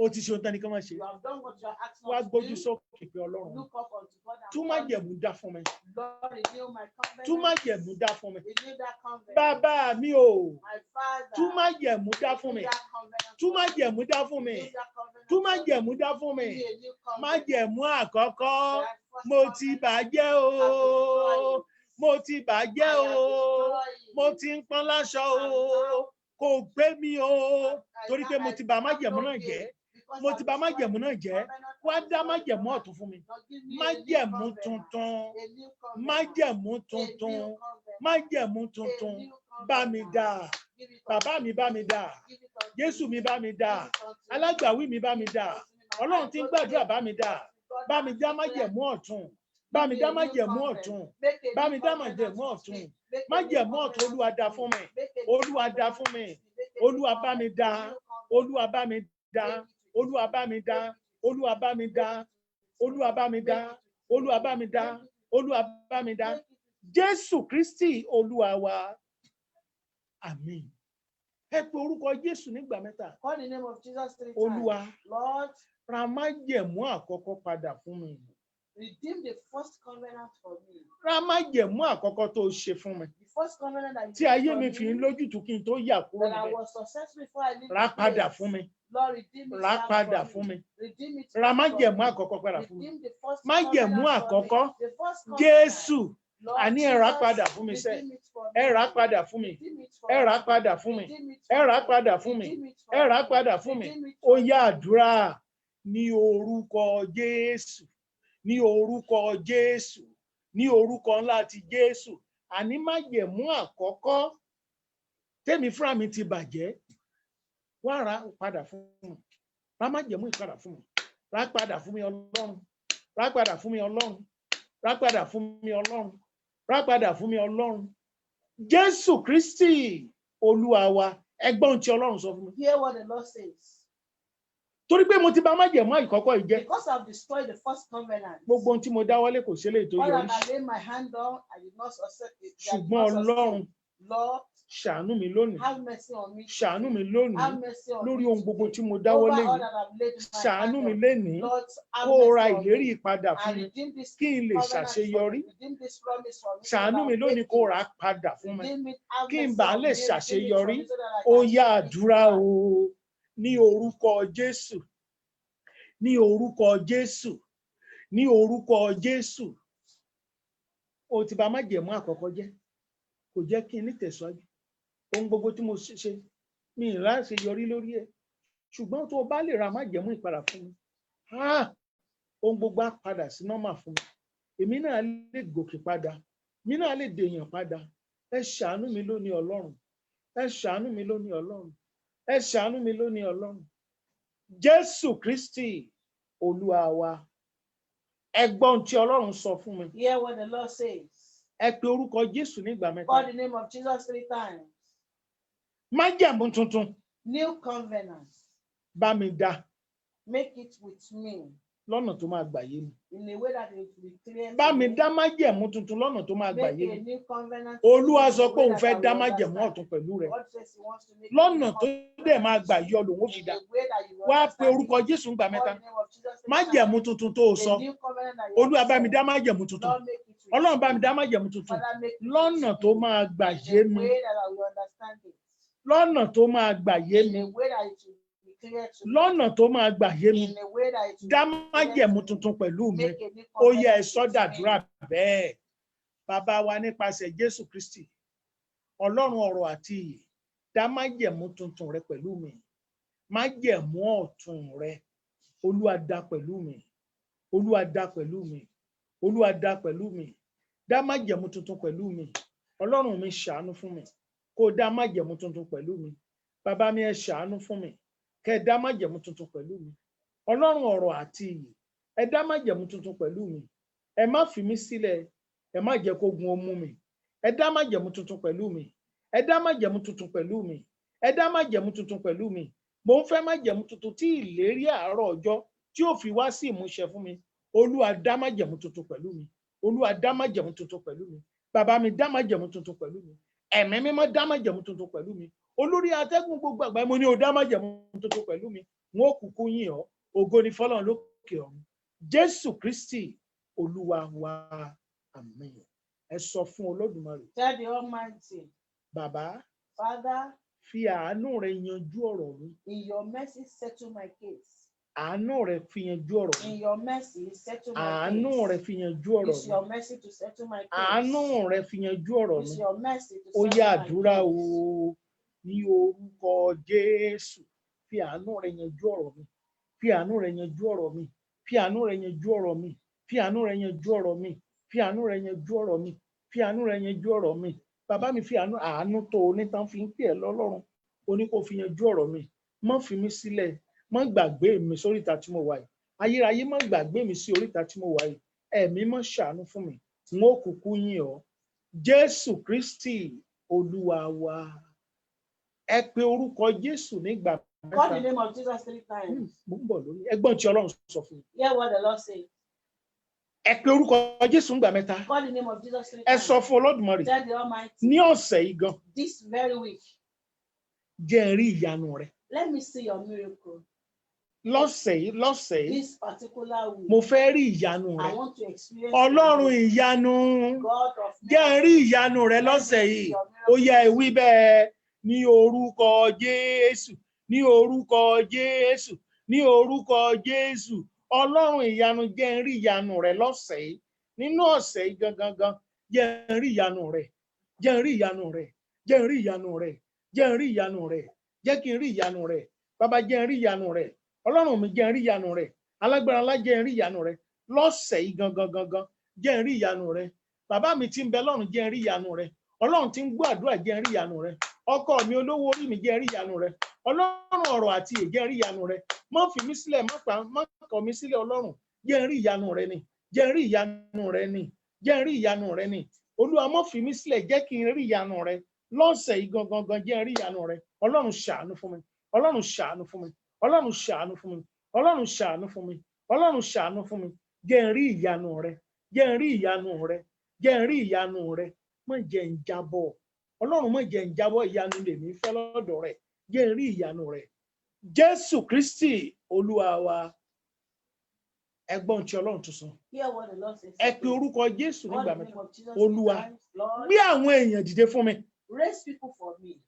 ó ti ṣe ohun tán ní kí wọ́n ṣe you have done what you are asked wá not to gbójú do. sókè pé Ọlọ́run Look up unto God and tún call májẹ̀mú dá fún mi Lord, renew my covenant. tún májẹ̀mú dá fún mi Renew that covenant. bàbá mi o My Father, tún májẹ̀mú dá fún mi renew that covenant. tún májẹ̀mú dá fún mi Renew that covenant. tún májẹ̀mú dá fún mi Renew a new covenant. májẹ̀mú àkọ́kọ́ That first mo ti covenant, bàjẹ́ o I destroy it. mo ti bàjẹ́ I o have destroyed mo it. ti ń pọ́n láṣọ o kò gbé mi o torí pé mo ti bà májẹ̀mú náà jẹ́ mo ti bà májẹ̀mú náà jẹ́ wá dá májẹ̀mú ọ̀tún fún mi májẹ̀mú tuntun májẹ̀mú tuntun májẹ̀mú tuntun bá mi dá bàbá mi bá mi dá Jésù mi bá mi dá alágbàwí mi bá mi dá Ọlọ́run tí ń gbàdúrà bá mi dá májẹ̀mú ọ̀tún bá mi dá májẹ̀mú ọ̀tún bá mi dá májẹ̀mú ọ̀tún májẹ̀mú ọ̀tún Olúwa dá fún mi Olúwa dá fún mi Olúwa bá mi dá Olúwa bá mi dá Olúwa bá mi dá Olúwa bá mi dá Olúwa bá mi dá Olúwa bá mi dá Olúwa bá mi dá Jésù Kristi Olúwa wa àmín ẹ pe orúkọ Jésù nígbà mẹ́ta Call the name of Jesus 3 times. Olúwa Lord, ra májẹ̀mú àkọ́kọ́ padà fún mi redeem the first covenant for me. ra májẹ̀mú àkọ́kọ́ tó ṣe fún mi The first covenant that you tí did ayé for mi me, fi ń lójútùú kí n tó yà kúrò that I níbẹ̀ was successful before I leave ra this padà place. fún mi Lord, redeem it ra now padà for fún me. mi Redeem it ra now májẹ̀mú for me. àkọ́kọ́ padà fún mi Redeem the first májẹ̀mú covenant for me. àkọ́kọ́ The first covenant. Jésù Lord àní ẹ rà Jesus, padà fún mi sẹ́ redeem it for ẹ me. rà padà fún mi Redeem it for ẹ rà me. padà fún mi Redeem it ẹ for rà me. padà fún mi Redeem it for ẹ rà me. padà fún mi Redeem it ó for yá me. àdúrà ní orúkọ Jésù ní orúkọ Jésù ní orúkọ ńlá ti Jésù àní májẹ̀mú àkọ́kọ́ tèmi fúnra mi ti bàjẹ́ wá rà padà fún mi rà májẹ̀mú ìpadà fún mi rà padà fún mi Ọlọ́run Rápadà fún mi Ọlọ́run. Rápadà fún mi Ọlọ́run. Rápadà fún mi Ọlọ́run. Jésù Kristi Olúwa wa. Ẹgbọ́n tí Ọlọ́run sọ fún mi. Hear what the Lord says. Torí pé mo ti bà májẹ̀mú àìkọ́kọ́ yìí jẹ́. Because I've destroyed the first covenant. Gbogbo ohun tí mo dáwọ́lé kò sí eléyìí tó All yọrí. that I laid my hand on, I did not succeed. Ṣùgbọ́n Ọlọ́run Lord, ṣàánú mi lónìí. have mercy on me. Ṣàánú mi lónìí. Have mercy on Lórí me ohun gbogbo today. tí mo Over dáwọ́lé all yìí. that I've laid my Ṣàánú hand mi on. lénìí. Lord, have Kó o ra mercy on ìlérí me. padà fún And mi. redeem this Kí n lè covenant for ṣàṣeyọrí. me. Redeem this promise for me. so Ṣàánú that mi I'll lónìí make kó o it. rà á padà fún mi. Redeem it, have Kí n mercy bá on lè me. Redeem it for ṣàṣeyọrí. me so that I Ó can yá make it àdúrà back. o. Ní orúkọ Jésù. Ní orúkọ Jésù. Ní orúkọ Jésù. O ti bà májẹ̀mú àkọ́kọ́ jẹ́. Kò jẹ́ kí n ní tẹ̀síwájú. Ohun gbogbo tí mo ṣe mi ì láṣeyọrí lórí ẹ̀. Ṣùgbọ́n tó o bá lè ra májẹ̀mú ìpadà fún mi. Ohun gbogbo á padà sí nọ́mà fún mi. Èmi náà lè gòkè padà. Èmi náà lè dèèyàn padà. Ẹ ṣàánú mi lónìí Ọlọ́run. Ẹ ṣàánú mi lónìí Ọlọ́run. Ẹ ṣàánú mi lónìí Ọlọ́run. Jésù Kristi Olúwa wa. Ẹ gbọ́ ohun tí Ọlọ́run sọ fún mi. Hear what the Lord says. Ẹ pe orúkọ Jésù nígbà mẹ́ta. Call the name of Jesus 3 times. Májẹ̀mú tuntun New covenant. bá mi dá Make it with me lọ́nà tó máa gbà yé mi. in a way that it will be clear. Bá to mi me. dá májẹ̀mú tuntun lọ́nà tó máa gbà Make yé a mi. new covenant. Olúwa in sọ a pé way òun that fẹ́ I dá will májẹ̀mú understand. ọ̀tun pẹ̀lú rẹ̀. God says he wants to make a Lọ́nà new tó dẹ̀ máa gbà yọ lòun ó fi in dá. a way that you will Wá pe understand orúkọ it. Jésù ńgbà Call mẹ́ta. the name of Jesus 3 Májẹ̀mú times. tuntun tó o sọ. The new covenant that you Olúwa have bá mi said. dá májẹ̀mú tuntun. Lord, make it with Ọlọ́run bá mi me. dá májẹ̀mú tuntun. Father, make it Lọ́nà with tó me. máa gbà In yé a mi. way that I will understand it. Lọ́nà tó máa gbà yé In mi. a way that it will be clear to me. Lọ́nà tó máa gbà yé mi. In a way that it will Dá be clear májẹ̀mú to me. tuntun pẹ̀lú mi. Make a new Ó yẹ ẹ covenant sọ with dàdúrà me. bẹ́ẹ̀. Bàbá wa nípasẹ̀ Jésù Kristi. Ọlọ́run ọ̀rọ̀ àti ìyè. Dá májẹ̀mú tuntun rẹ pẹ̀lú mi. Májẹ̀mú ọ̀tun rẹ. Olúwa dá pẹ̀lú mi. Olúwa dá pẹ̀lú mi. Olúwa dá pẹ̀lú mi. Dá májẹ̀mú tuntun pẹ̀lú mi. Ọlọ́run mi ṣàánú fún mi. Kó o dá májẹ̀mú tuntun pẹ̀lú mi. Bàbá mi ẹ ṣàánú fún mi. Kẹ́ ẹ dá májẹ̀mú tuntun pẹ̀lú mi. Ọlọ́run ọ̀rọ̀ àti ìyè. Ẹ dá májẹ̀mú tuntun pẹ̀lú mi. Ẹ má fi mí sílẹ̀. Ẹ má jẹ́ kó gun ó mú mi. Ẹ dá májẹ̀mú tuntun pẹ̀lú mi. Ẹ dá májẹ̀mú tuntun pẹ̀lú mi. Ẹ dá májẹ̀mú tuntun pẹ̀lú mi. Mo ń fẹ́ májẹ̀mú tuntun tí ìlérí àárọ̀ ọjọ́ tí ó fi wá sí ìmúṣẹ fún mi. Olúwa dá májẹ̀mú tuntun pẹ̀lú mi. Olúwa dá májẹ̀mú tuntun pẹ̀lú mi. Bàbá mi dá májẹ̀mú tuntun pẹ̀lú mi. Ẹ̀mí mímọ́ dá májẹ̀mú tuntun pẹ̀lú mi. Olórí atẹ́gùn gbogbo àgbáyé mo ní o dá májẹ̀mú tuntun pẹ̀lú mi. Wọn ò kúkú yìn ọ́. Ògo ni fọ́lọ́run lókè ọ̀run. Jésù Kristi Olúwa wa. Àmín. Ẹ sọ fún Olódùmarè. Tell the Almighty, Bàbá, Father, fi àánú rẹ yanjú ọ̀rọ̀ mi. in your mercy settle my case. Àánú rẹ fi yanjú ọ̀rọ̀ mi. In your mercy settle my Àánú rẹ case. fi yanjú ọ̀rọ̀ Use mi. your mercy to settle my case. Àánú rẹ fi yanjú ọ̀rọ̀ Use mi. your mercy to Ó settle yá my àdúrà case. o. Ní orúkọ Jésù. Fi àánú rẹ yanjú ọ̀rọ̀ mi. Fi àánú rẹ yanjú ọ̀rọ̀ mi. Fi àánú rẹ yanjú ọ̀rọ̀ mi. Fi àánú rẹ yanjú ọ̀rọ̀ mi. Fi àánú rẹ yanjú ọ̀rọ̀ mi. Fi àánú rẹ yanjú ọ̀rọ̀ mi. Bàbá mi fi àánú tó onítàn fi ń pè ẹ́ lọ́lọ́run. O ní kó fi yanjú ọ̀rọ̀ mi. Má fi mí sílẹ̀. Má gbàgbé mi sóríta tí mo wà yìí. Ayérayé má gbàgbé mi sí oríta tí mo wà yìí. Ẹ̀mí má ṣàánú fún mi. N ó kúkú yìn ọ́. Jésù Kristi Olúwa wa. Ẹ pe orúkọ Jésù nígbà Call the mẹ́ta. name of Jesus 3 times. Mo ń bọ̀ lórí. Ẹgbọ́n tí Ọlọ́run sọ fún mi. Hear what the Lord says. Ẹ pe orúkọ Jésù nígbà mẹ́ta. Call the name of Jesus 3 Ẹ times. sọ fún Olódùmarè. Tell the Almighty, Ní ọ̀sẹ̀ yìí gan, this very week, jẹ́ n rí ìyanu rẹ. let me see your miracle. Lọ́sẹ̀ yìí, This particular week, mo fẹ́ rí ìyanu rẹ. I want to experience Ọlọ́run your miracle. ìyanu. God of Jẹ́ n rí ìyanu rẹ Let me lọ́sẹ̀ see yìí. your Ó miracle. yẹ ẹ wí bẹ́ẹ̀ ní orúkọ Jésù. Ní orúkọ Jésù. Ní orúkọ Jésù. Ọlọ́run ìyanu jẹ́ n rí ìyanu rẹ lọ́sẹ̀ yìí. Nínú ọ̀sẹ̀ yìí gangan, jẹ́ n rí ìyanu rẹ. Jẹ́ n rí ìyanu rẹ. Jẹ́ n rí ìyanu rẹ. Jẹ́ n rí ìyanu rẹ. Jẹ́ kí n rí ìyanu rẹ. Bàbá jẹ́ n rí ìyanu rẹ. Ọlọ́run mi jẹ́ n rí ìyanu rẹ. Alágbára ńlá jẹ́ n rí ìyanu rẹ. Lọ́sẹ̀ yìí gangan, jẹ́ n rí ìyanu rẹ. Bàbá mi tí ń bẹ lọ́run jẹ́ n rí ìyanu rẹ. Ọlọ́run tí ń gbọ́ àdúrà jẹ́ n rí ìyanu rẹ. Ọkọ mi olówó orí mi jẹ́ n rí ìyanu rẹ. Ọlọ́run ọ̀rọ̀ àti ìyè jẹ́ n rí ìyanu rẹ. Má fi mí sílẹ̀, má kọ̀ mí sílẹ̀ Ọlọ́run. jẹ́ n rí ìyanu rẹ ni, jẹ́ n rí ìyanu rẹ ni, jẹ́ n rí ìyanu rẹ ni. Olúwa má fi mí sílẹ̀, jẹ́ kí n rí ìyanu rẹ lọ́sẹ̀ yìí gangan, jẹ́ n rí ìyanu rẹ. Ọlọ́run ṣàánú fún mi, Ọlọ́run ṣàánú fún mi, Ọlọ́run ṣàánú fún mi, Ọlọ́run ṣàánú fún mi, Ọlọ́run ṣàánú fún mi. Jẹ́ n rí ìyanu rẹ, jẹ́ n rí ìyanu rẹ, jẹ́ n rí ìyanu rẹ. Má jẹ́ n jábọ́, Ọlọ́run má jẹ́ n jábọ́, ìyanu lèmi fẹ́ lọ́dọ̀ rẹ. Jẹ́ n rí ìyanu rẹ. Jésù Kristi Olúwa wa. Ẹgbọ́n tí Ọlọ́run tún sọ. Hear what the Lord says. Ẹ pe orúkọ Jésù Call nígbà the name mẹ́ta. of Jesus Olúwa, three times. Lord, gbé àwọn èèyàn dìde fún mi. raise people for me.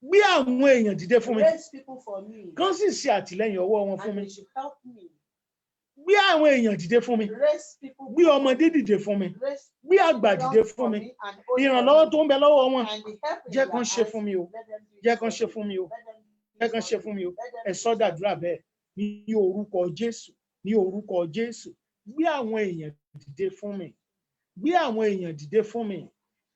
Gbé àwọn èèyàn dìde fún mi. Raise people for me. Kán sì ṣe àtìlẹ́yìn ọwọ́ wọn fún And mi. they should help me. Gbé àwọn èèyàn dìde fún mi. Raise people. Gbé ọmọdé dìde fún mi. Raise Gbé àgbà dìde fún mi. Ìrànlọ́wọ́ tó ń bẹ lọ́wọ́ wọn. Jẹ́ kán ṣe fún mi o. Jẹ́ kán ṣe fún mi o. Jẹ́ kán ṣe fún mi o. Ẹ sọ dàdúrà bẹ́ẹ̀ ní orúkọ Jésù, ní orúkọ Jésù. Gbé àwọn èèyàn dìde fún mi. Gbé àwọn èèyàn dìde fún mi.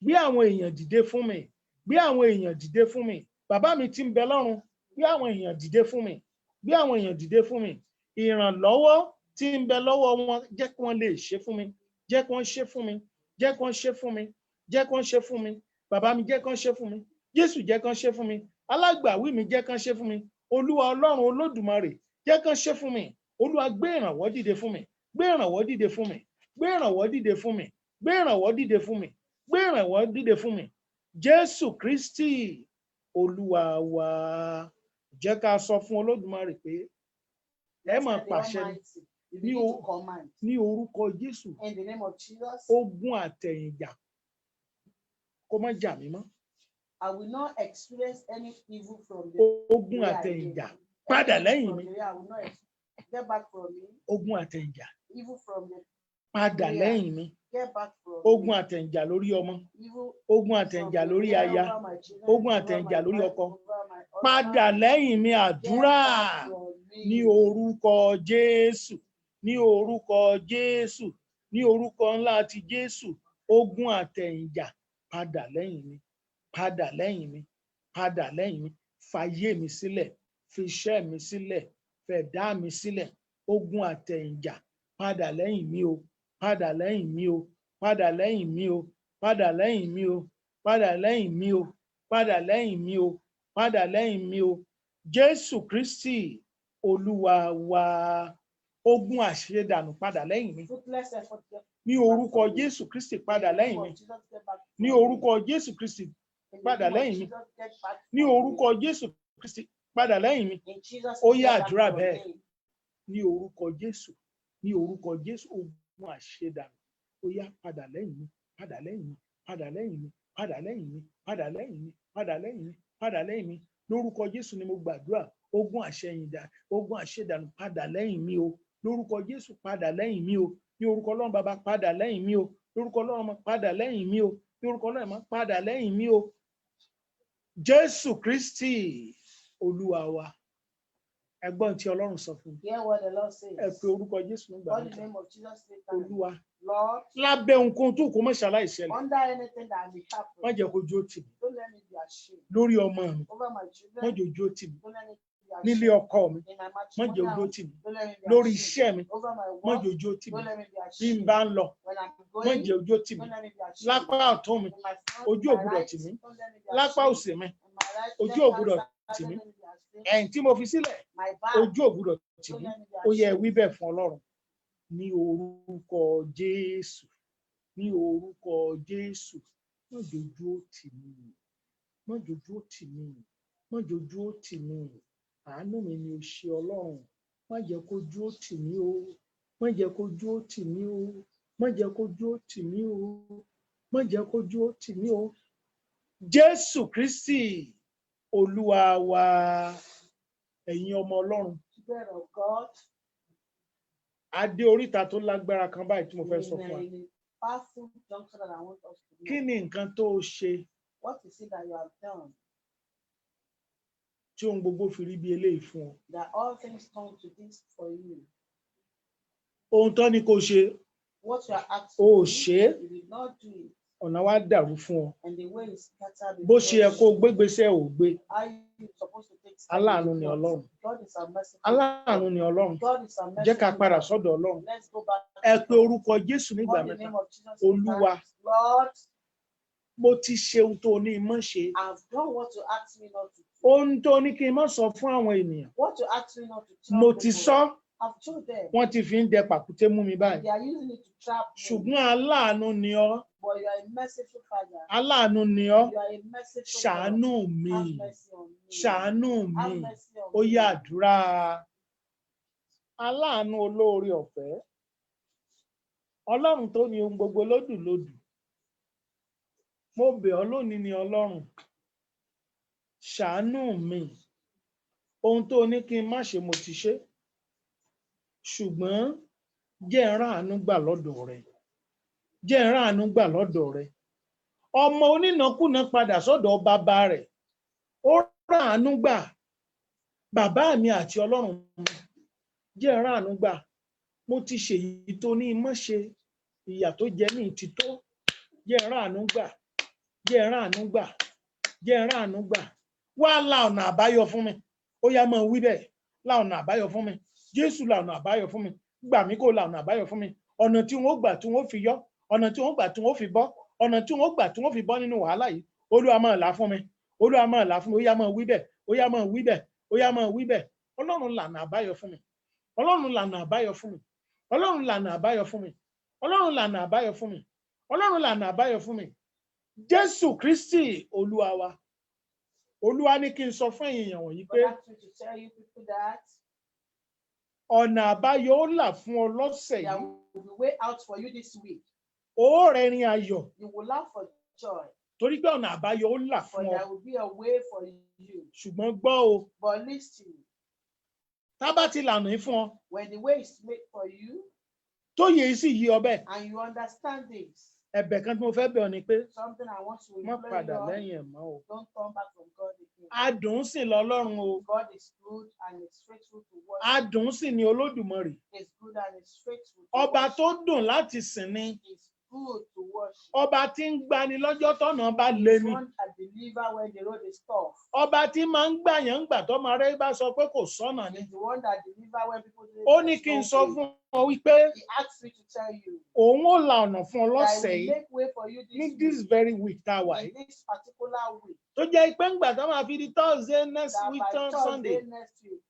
Gbé àwọn èèyàn dìde fún mi. Gbé àwọn èèyàn dìde fún mi. Bàbá mi tí ń bẹ lọ́run, gbé àwọn èèyàn dìde fún mi. Gbé àwọn èèyàn dìde fún mi. Ìrànlọ́wọ́ tí ń bẹ lọ́wọ́ wọn, jẹ́ kí wọ́n lè ṣe fún mi. Jẹ́ kí wọ́n ṣe fún mi. Jẹ́ kí wọ́n ṣe fún mi. Jẹ́ kí wọ́n ṣe fún mi. Bàbá mi jẹ́ kí wọ́n ṣe fún mi. Jésù jẹ́ kí wọ́n ṣe fún mi. Alágbàwí mi jẹ́ kí wọ́n ṣe fún mi. Olúwa Ọlọ́run Olódùmarè jẹ́ kí wọ́n ṣe fún mi. Olúwa gbé ìrànwọ́ dìde fún mi. Gbé ìrànwọ́ dìde fún mi. Gbé ìrànwọ́ dìde fún mi. Gbé ìrànwọ́ dìde fún mi. Gbé ìrànwọ́ dìde fún mi. Jésù Kristi Olúwa wa. Jẹ́ ká sọ fún Olódùmarè pé ẹ máa pàṣẹ ní orúkọ Jésù. In the name of Jesus, Ogun àtẹ̀yìnjà kó má jà mí mọ́. I will not experience any evil from the Ogun àtẹ̀yìnjà padà lẹ́yìn mi. I will not get back from me. Ogun àtẹ̀yìnjà Evil from the padà lẹ́yìn mi. get back from Ogun me. àtẹ̀yìnjà lórí ọmọ. Evil Ogun àtẹ̀yìnjà from the lórí devil aya. over my children, Ogun over àtẹ̀yìnjà my lórí wife, ọkọ. over my husband. Padà lẹ́yìn mi, àdúrà Get back from me. ní orúkọ Jésù, ní orúkọ Jésù, ní orúkọ ńlá ti Jésù. Ogun àtẹ̀yìnjà padà lẹ́yìn mi, padà lẹ́yìn mi, padà lẹ́yìn mi. Fàyè mi sílẹ̀, fi iṣẹ́ mi sílẹ̀, fẹ̀dá mi sílẹ̀. Ogun àtẹ̀yìnjà padà lẹ́yìn mi o, padà lẹ́yìn mi o, padà lẹ́yìn mi o, padà lẹ́yìn mi o, padà lẹ́yìn mi o, padà lẹ́yìn mi o, padà lẹ́yìn mi o. Jésù Kristi Olúwa wa. Ogun àṣedànù padà lẹ́yìn mi. Fruitless effort, Ní orúkọ Jésù Kristi padà lẹ́yìn mi. Ní orúkọ Jésù Kristi padà lẹ́yìn mi. Ní orúkọ Jésù Kristi padà lẹ́yìn mi. Ó yá àdúrà bẹ́ẹ̀. Ní orúkọ Jésù, ní orúkọ Jésù. Ogun àṣedànù ó yá padà lẹ́yìn mi, padà lẹ́yìn mi, padà lẹ́yìn mi, padà lẹ́yìn mi, padà lẹ́yìn mi, padà lẹ́yìn mi, padà lẹ́yìn mi. Lórúkọ Jésù ni mo gbàdúrà. Ogun àṣẹyìndà, ogun àṣedànù padà lẹ́yìn mi o. Lórúkọ Jésù padà lẹ́yìn mi o. Ní orúkọ Ọlọ́run Bàbá padà lẹ́yìn mi o. Lórúkọ Ọlọ́run Ọmọ padà lẹ́yìn mi o. Ní orúkọ Ọlọ́run Ẹ̀mọ́ padà lẹ́yìn mi o. Jésù Kristi Olúwa wa. Ẹgbọ́n tí Ọlọ́run sọ fún mi. Hear what the Lord says. Ẹ pe orúkọ Jésù nígbà Call the mẹ́ta. name of Jesus three times. Olúwa, Lord, lábẹ́ ohunkóhun tó kó mọ́ ṣàlàyé ṣẹlẹ̀, under anything that may má happen, jẹ́ kó jó tì mí. don't let me be ashamed. Lórí ọmọ mi, Over my má children, jẹ́ jó tì mí. don't let me be Nílé ashamed. ọkọ mi, In my má jẹ́ jó matrimonial, tì mí. don't let me be Lórí ashamed. iṣẹ́ mi, Over my má work, jẹ́ jó tì mí. don't let me be Bí n ashamed. bá ń lọ, When I'm má going, jẹ́ jó tì mí. don't let me be ashamed. Lápá ọ̀tún mi, In my front, ojú my ògbúdọ̀ right, tì mí. don't let me be Lápá ashamed. òsì mi, In my right, ojú left ògbúdọ̀ hand tì side, mí. don't let me be ashamed. Ẹ̀yìn tí mo fi sílẹ̀, My back, ojú ògbúdọ̀ tì don't mí. let me be Ó yẹ ashamed. wí bẹ́ẹ̀ fún Ọlọ́run. Ní orúkọ Jésù, ní orúkọ Jésù. Má jẹ́ ojú ó tì mí. Má jẹ́ ojú ó tì mí. Má jẹ́ ojú ó tì mí. Àánú mi ni o ṣe Ọlọ́run. Má jẹ́ kó ojú ó tì mí o. Má jẹ́ kó ojú ó tì mí o. Má jẹ́ kó ojú ó tì mí o. Má jẹ́ kó ojú ó tì mí o. Jésù Kristi Olúwa wa. Ẹ̀yin ọmọ Ọlọ́run. Children of God, Adé oríta tó lágbára kan báyìí tí mo fẹ́ sọ fún wa. in a powerful junction that I want us to know. Kí ni nǹkan tó o ṣe What is it that you have done tí ohun gbogbo fi rí bí eléyìí fún ọ? that all things come to this for you? Ohun tó ní kó o ṣe, What you are o ò asking, ṣe é. you did not do it. ọ̀nà wa dàrú fún ọ and the way is scattered bó ṣe yẹ kó before you. gbégbèsè ò gbé How you supposed to take steps aláàánú in ni God. Ọlọ́run God is a merciful aláàánú God. ni Ọlọ́run God is a jẹ́ ká merciful padà God. sọ́dọ̀ Ọlọ́run Let's go back ẹ to pe God. orúkọ Jésù nígbà Call the mẹ́ta name of Jesus. Olúwa. Lord, mo ti ṣe ohun tó ní mọ́ ṣe I've done what you asked me not to do. ohun tó ní kí n má sọ fún àwọn ènìyàn What you asked me not to tell mo ti people, sọ I've told them. wọ́n ti fi ń dẹ pàkúté mú mi báyìí They are using it to trap me. ṣùgbọ́n aláàánú ni ọ́ But you are a merciful Father. aláàánú ni ọ́ You are a merciful ṣàánú God. mi Have mercy on me. ṣàánú mi Have mercy on ó me. yá àdúrà aláàánú olóore ọ̀fẹ́ Ọlọ́run tó ní ohun gbogbo lódùlódù mo bẹ̀ ọ́ lónìí ni Ọlọ́run ṣàánú mi ohun tó ní kí n má ṣe mo ti ṣe ṣùgbọ́n jẹ́ n ráàánú gbà lọ́dọ̀ rẹ jẹ́ n ráàánú gbà lọ́dọ̀ rẹ ọmọ onínàkúnà padà sọ́dọ̀ bàbá rẹ̀ ó ráàánú gbà bàbá mi àti Ọlọ́run mi jẹ́ n ráàánú gbà mo ti ṣèyí tó ní mọ́ ṣe ìyà tó jẹ ní ti tó jẹ́ n ráàánú gbà jẹ́ n ráàánú gbà jẹ́ n ráàánú gbà wá la ọ̀nà àbáyọ fún mi ó yá máa wí bẹ́ẹ̀ la ọ̀nà àbáyọ fún mi Jésù la ọ̀nà àbáyọ fún mi gbà mí kó la ọ̀nà àbáyọ fún mi ọ̀nà tí wọ́n gbà tí wọ́n fi yọ ọ̀nà tí wọ́n gbà tí wọ́n fi bọ́ ọ̀nà tí wọ́n gbà tí wọ́n fi bọ́ nínú wàhálà yìí Olúwa máa là fún mi Olúwa máa là fún mi ó yá máa wí bẹ́ẹ̀ ó yá máa wí bẹ́ẹ̀ ó yá máa wí bẹ́ẹ̀ Ọlọ́run lànà àbáyọ fún mi Ọlọ́run lànà àbáyọ fún mi Ọlọ́run lànà àbáyọ fún mi Ọlọ́run lànà àbáyọ fún mi Ọlọ́run lànà àbáyọ fún mi Jésù Kristi Olúwa wa Olúwa ní kí n sọ fún èèyàn wọ̀nyí pé God asked me to tell you people that ọ̀nà àbáyọ ó là fún ọ lọ́sẹ̀ there yìí will be way out for you this week. ó rẹ́rìn ayọ̀ You will laugh for joy, torí pé ọ̀nà àbáyọ ó là for fún ọ there will be a way for you. ṣùgbọ́n gbọ́ o But listen, tá bá ti lànà yìí fún ọ when the way is made for you tó yẹ sí yí ọ bẹ́ẹ̀ and you understand this, ẹ̀bẹ̀ kan tí mo fẹ́ bẹ̀ ọ́ ni pé something I want to má implore padà you on, lẹ́yìn ẹ̀ mọ́ o don't turn back from God again. adùn sì lọ́lọ́run o God is good and is faithful to worship. adùn sì ni Olódùmarè Is good and is faithful to ọba worship. tó dùn láti sìn ni Is good to worship. ọba tí ń gbani lọ́jọ́ tọ́nà bá le ni One that deliver when the road is tough. ọba tí máa ń gbàyàn ńgbà tó máa rẹ́ bá sọ pé kò sọ́nà ni Is the one that deliver when people say ó ní there's kí n no sọ way. fún ọ wípé He asked me to tell you òun ó la ọ̀nà fún ọ that lọ́sẹ̀ he will yìí make way for you ní this this week, very week tá a wà in yìí this particular week. tó jẹ́ pé ńgbà tó máa fi di Thursday next That week by tán Sunday Thursday next week,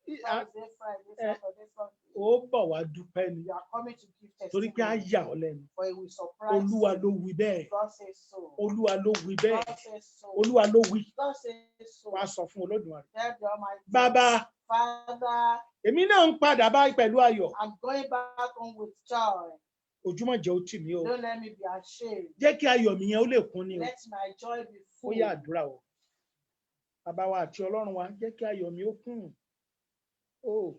Thursday, Friday, Saturday, Sunday, ó bọ̀ wá dúpẹ́ ni you are coming to give torí pé á testimony. yà ọ́ lẹ́nu For it will surprise Olúwa you. ló wí bẹ́ẹ̀ God says so. Olúwa ló wí bẹ́ẹ̀ God says so. Olúwa ló wí God says so. wá sọ fún Olódùmarè Tell the Almighty, bàbá Father, èmi náà ń padà báyìí pẹ̀lú ayọ̀ I'm going back home with joy. ojúmọ́ jẹ́ ó tì mí o Don't let me be ashamed. jẹ́ kí ayọ̀ mi yẹn ó lè kún ni o Let my joy be ó full. yá àdúrà o bàbá wa àti Ọlọ́run wa jẹ́ kí ayọ̀ mi ó kún o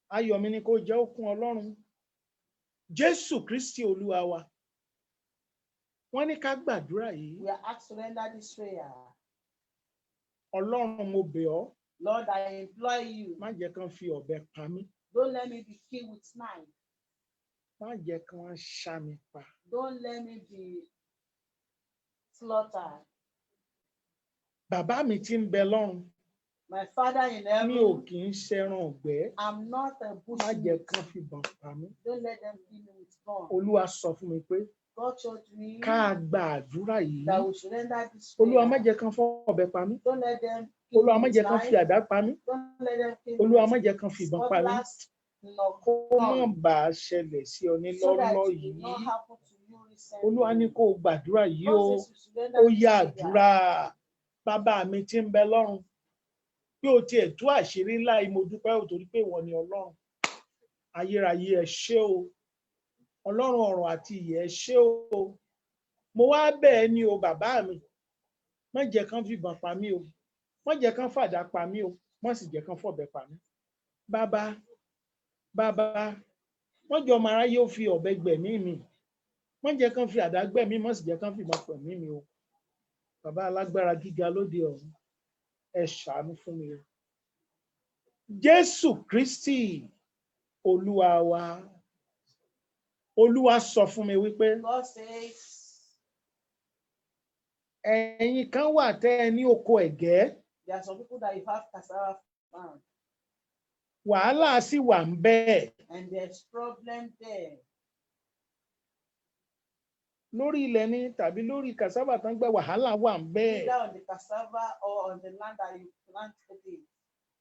ayọ̀ mi ni kó jẹ́ ó kún Ọlọ́run Jésù Kristi Olúwa wa wọ́n ní ká gbàdúrà yìí We are asked to render this prayer. Ọlọ́run mo bẹ̀ ọ́ Lord, I implore you, má jẹ́ kán fi ọ̀bẹ pa mí don't let me be killed with knife. má jẹ́ kán wá ṣá mi pa Don't let me be slaughtered. bàbá mi tí ń bẹ lọ́run My Father in mi ò heaven, kì í ṣẹran ọ̀gbẹ́ I'm not a má jẹ́ bushmeat. kán fi bọn pa mí Don't let them kill me with gun. Olúwa sọ fún mi pé God told me ká gba àdúrà yìí that we should render this Olúwa má prayer. jẹ́ kán fọ́ ọ̀bẹ pa mí Don't let them kill Olúwa me má with jẹ́ kán fi knife. àdá pa mí Don't let them kill Olúwa me má with jẹ́ kán fi ìbọn pa mí cutlass nor kó má gun, bàa ṣẹlẹ̀ sí ọ ní so that lọ́lọ́ it will yìí not happen to you recently. Olúwa ní kó o gbàdúrà yìí o God says we should render ó this yá prayer. àdúrà bàbá mi tí ń bẹ lọ́run bí o tiẹ̀ tú àṣírí ńlá yìí mo dúpẹ́ ò torí pé ìwọ ni Ọlọ́run ayérayé ẹ ṣé o Ọlọ́run ọ̀run àti ìyè ẹ ṣé o mo wá bẹ̀ ẹ́ ní o bàbá mi má jẹ́ kán fìbọn pa mí o má jẹ́ kán fàdá pa mí o má sì jẹ́ kán fọ̀bẹ pa mí bàbá wọ́n jọ ọmọ aráyé ó fi ọ̀bẹ gbẹ̀mí mi wọ́n jẹ́ kán fi àdá gbẹ̀mí má sì jẹ́ kán fìbọn pẹ̀mí mi o bàbá alágbára gíga lóde ọ̀run ẹ ṣàánú fún mi o Jésù Kristi Olúwa wa Olúwa sọ fún mi wípé God says, ẹ̀yin kan wà tẹ́ ẹ ní oko ẹ̀gẹ́. There are some people that you have cassava farm. Wàhálà sì wà ń bẹ́ẹ̀. And there's problem there. Lórí ilẹ̀ ni tàbí lórí cassava tán gbẹ wàhálà wà ń bẹ́ẹ̀. Either on the cassava or on the land that you planted it.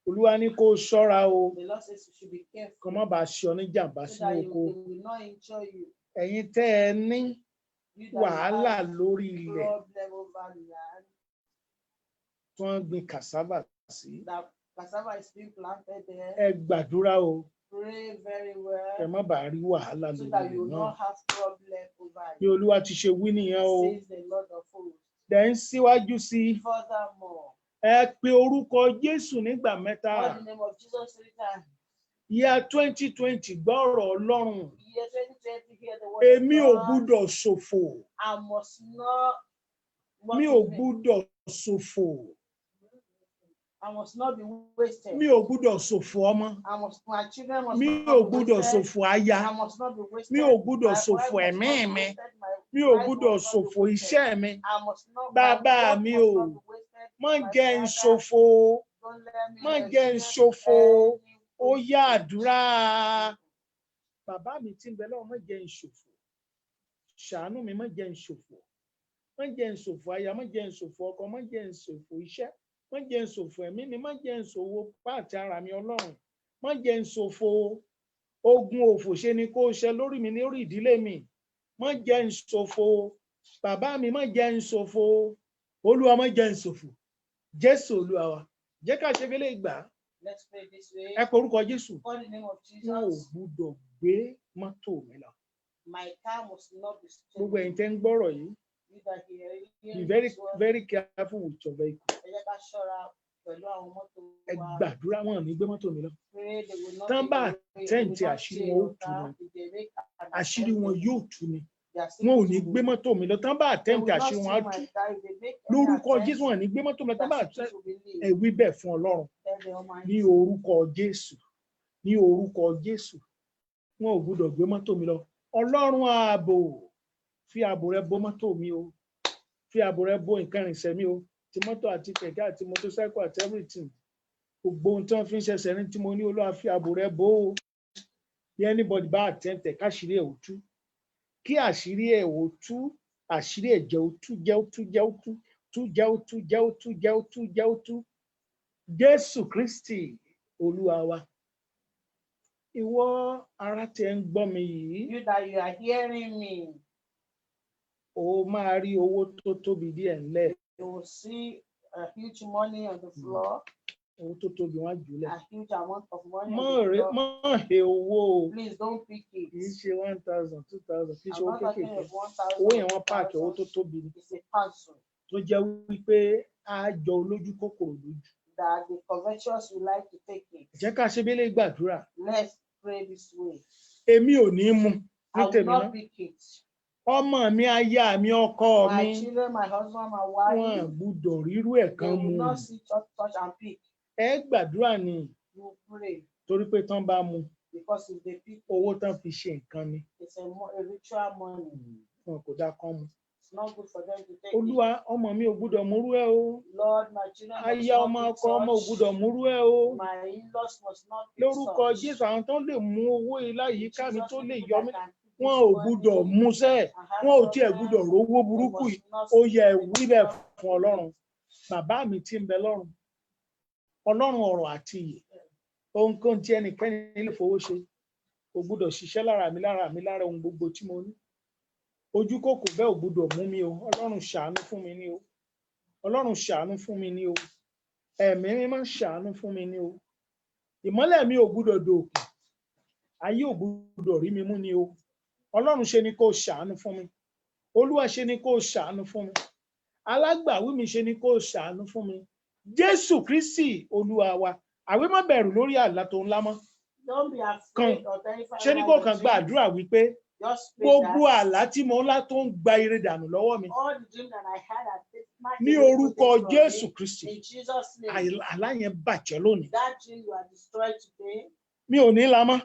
Olúwa ní kó ṣọ́ra o. The Lord says you should be careful. Kó má bàa ṣe ọ ní jàǹbá So sínú that oko. they will not injure you. Ẹ̀yin tẹ́ ẹ ní You that wàhálà have lórí ilẹ̀ problem over land. tí wọ́n gbin cassava sí. That cassava is being planted there. Ẹ gbàdúrà o. Pray very Ẹ well. má bàa rí wàhálà So lórí that you ilẹ̀ will náà. not have problem over Bí it. Olúwa ti ṣe wí nìyẹn o. Says the Lord of hosts. Dẹ̀ ń síwájú sí i. Furthermore, Ẹ pe orúkọ Jésù nígbà mẹ́ta. call the name of Jesus 3 times. Ìyá 2020 gbọ́ ọ̀rọ̀ Ọlọ́run. Year 2020, hear the word Èmi ò of God. gbúdọ̀ ṣòfò. I must not. Mi ò gbúdọ̀ ṣòfò. I must not be wasted. Mi ò gbúdọ̀ ṣòfò ọmọ. My children must Mi not ò be gbúdọ̀ wasted. ṣòfò aya. I must not be wasted. Mi ò gbúdọ̀ My wife ṣòfò must not ẹ̀mí be mi. wasted. My Mi ò life gbúdọ̀ must not be ṣòfò wasted. iṣẹ́ mi. I must not. Bàbá my work mi must o, not be wasted. Má My jẹ́ ń father, ṣòfò. don't let me Má jẹ́ ń experience ṣòfò. any Ó yá wastage. àdúrà. Bàbá mi tí ń bẹ lọ́wọ́ má jẹ́ ń ṣòfò. Ṣàánú mi má jẹ́ ń ṣòfò. Má jẹ́ ń ṣòfò aya, má jẹ́ ń ṣòfò ọkọ, má jẹ́ ń ṣòfò iṣẹ́. Má jẹ́ ń ṣòfò ẹ̀mí mi, má jẹ́ ń ṣòfò pàtì ara mi Ọlọ́run. Má jẹ́ ń ṣòfò ogun òfò ṣe ni kó ṣe lórí mi lórí ìdílé mi. Má jẹ́ ń ṣòfò. Bàbá mi má jẹ́ ń ṣòfò. Olúwa má jẹ́ ń ṣòfò. Jésù Olúwa wa. Jẹ́ ká ṣe fẹ́lẹ́ ìgbà. Let's pray this way. Ẹ pe orúkọ Jésù. Call the name of Wọn ò Jesus. gbúdọ̀ gbé mọ́tò mi lọ. My car must not be Gbogbo stolen. ẹ̀yin tẹ́ ń gbọ́rọ̀ yìí. You that hear Be very this word, very careful with your vehicle. ẹ jẹ́ ká ṣọ́ra pẹ̀lú àwọn mọ́tò Ẹ wa. gbàdúrà wọn ò ní gbé mọ́tò mi lọ. Pray they will not Tán take bá away, they tẹ́ǹtì will not àṣírí steal wọn ó your tú car. ni. If they make an Àṣírí wọn attempt, yóò tú ni. they are Wọn ò ní still gbé to- mọ́tò mi lọ. Tán bá They will tẹ́ǹtì not àṣírí wọn á steal tú. my car. If they make any Lórúkọ attempt, Jésù wọn ò ní gbé mọ́tò mi lọ. Tán bá that tẹ́ will believe. ẹ wí bẹ́ẹ̀ fún Ọlọ́run. Tell the Almighty. Ní orúkọ Jésù. Ní orúkọ Jésù. Wọn ò gbúdọ̀ gbé mọ́tò mi lọ. Ọlọ́run ààbò. Fi ààbò rẹ bò mọ́tò mi o. Fi ààbò rẹ bò nǹkan ìrìnsẹ̀ mi o. Ti mọ́tò àti kẹ̀kẹ́ àti motorcycle àti everything. Gbogbo ohun tí wọ́n fi ń ṣẹ̀ṣẹ̀ ní tí mo ní Olúwa fi ààbò rẹ bò ó. Bí anybody bá attempt ẹ̀ káṣírí ẹ̀ ò tú. Kí àṣírí ẹ̀ ò tú. Àṣírí ẹ̀ jẹ́ ó tú jẹ́ ó tú jẹ́ ó tú. Tú jẹ́ ó tú jẹ́ ó tú jẹ́ ó tú jẹ́ ó tú. Jésù Kristi Olúwa wa. Ìwọ ará tí ẹ ń gbọ́ mi yìí. You that you are hearing me, O máa rí owó tó tóbi díẹ̀ ńlẹ̀. you will see a huge money on the floor, Owó tó tóbi wọ́n á jùlẹ̀. a huge amount of money Má on the floor. he owó o. Please don't pick it. Kì í ṣe 1,000 2,000 kì í ṣe I'm owó not talking kéékèèké. of 1,000. Owó yẹn wọ́n páàkì owó tó tóbi ni. It's a parcel Tó jẹ́ wípé á jọ olójú kòkòrò lójú. that the covetous would like to take it. Jẹ́ ká ṣe bẹ́lẹ̀ gbàdúrà. Let's pray this way. Èmi ò ní mú ní I will tèmi náà. not pick it. Ọmọ mi, aya mi, ọkọ My mi. children, my husband, my Wọ́n wife, gbúdọ̀ rírú ẹ̀ they kan will mu. not see touch and pick. Ẹ gbàdúrà ni You pray torí pé tán bá mu because if they pick owó tán fi ṣe nǹkan ni. it's a ritual money. Wọn kò dá kán mu. It's not good for them to take it. Olúwa ọmọ mi ò gbúdọ̀ múrú ẹ o. Lord, my children must Aya ọmọ not ọkọ ọmọ ò be gbúdọ̀ touched. múrú ẹ o. My in-laws must not be Lórúkọ touched. Jésù àwọn tó lè mú owó yìí láyìíká mi Jesus, tó lè people yọ that mí. can pick Wọn this ò money gbúdọ̀ mú sẹ́. and have Wọn ò tiẹ̀ problem, gbúdọ̀ rówó they burúkú must yìí. not Ó yẹ steal wí it. bẹ́ẹ̀ fún Ọlọ́run. Bàbá mi tí ń bẹ lọ́run. Ọlọ́run ọ̀rọ̀ àti ìyè. Ohunkóhun tí ẹnikẹ́ni lè fowó ṣe. Kò gbúdọ̀ ṣiṣẹ́ lára mi lára ohun gbogbo tí mo ní. Ojú kòkò bẹ́ẹ̀ ò gbúdọ̀ mú mi o. Ọlọ́run ṣàánú fún mi ní o. Ọlọ́run ṣàánú fún mi ní o. Ẹ̀mí mímọ́ ṣàánú fún mi ní o. Ìmọ́lẹ̀ mi ò gbúdọ̀ dòkè. Ayé ò gbúdọ̀ rí mi mú ní o. Ọlọ́run ṣe ni kó ṣàánú fún mi. Olúwa ṣe ni kó ṣàánú fún mi. Alágbàwí mi ṣe ni kó ṣàánú fún mi. Jésù Kristi Olúwa wa. Àwí má bẹ̀rù lórí àlá tó ńlá mọ́. Don't be afraid or terrified. Ṣé ni by kó the kàn dream. gbàdúrà wípé Just pray gbogbo that àlá tí mo ńlá tó ń gba ire dànù lọ́wọ́ mi. all the dreams that I had at this night, Ní they will orúkọ take from Jésù me. Kristi. In Jesus' name, Àlá yẹn bàjẹ́ lónìí. that dream you are destroyed today. Mi ò ní la mọ́.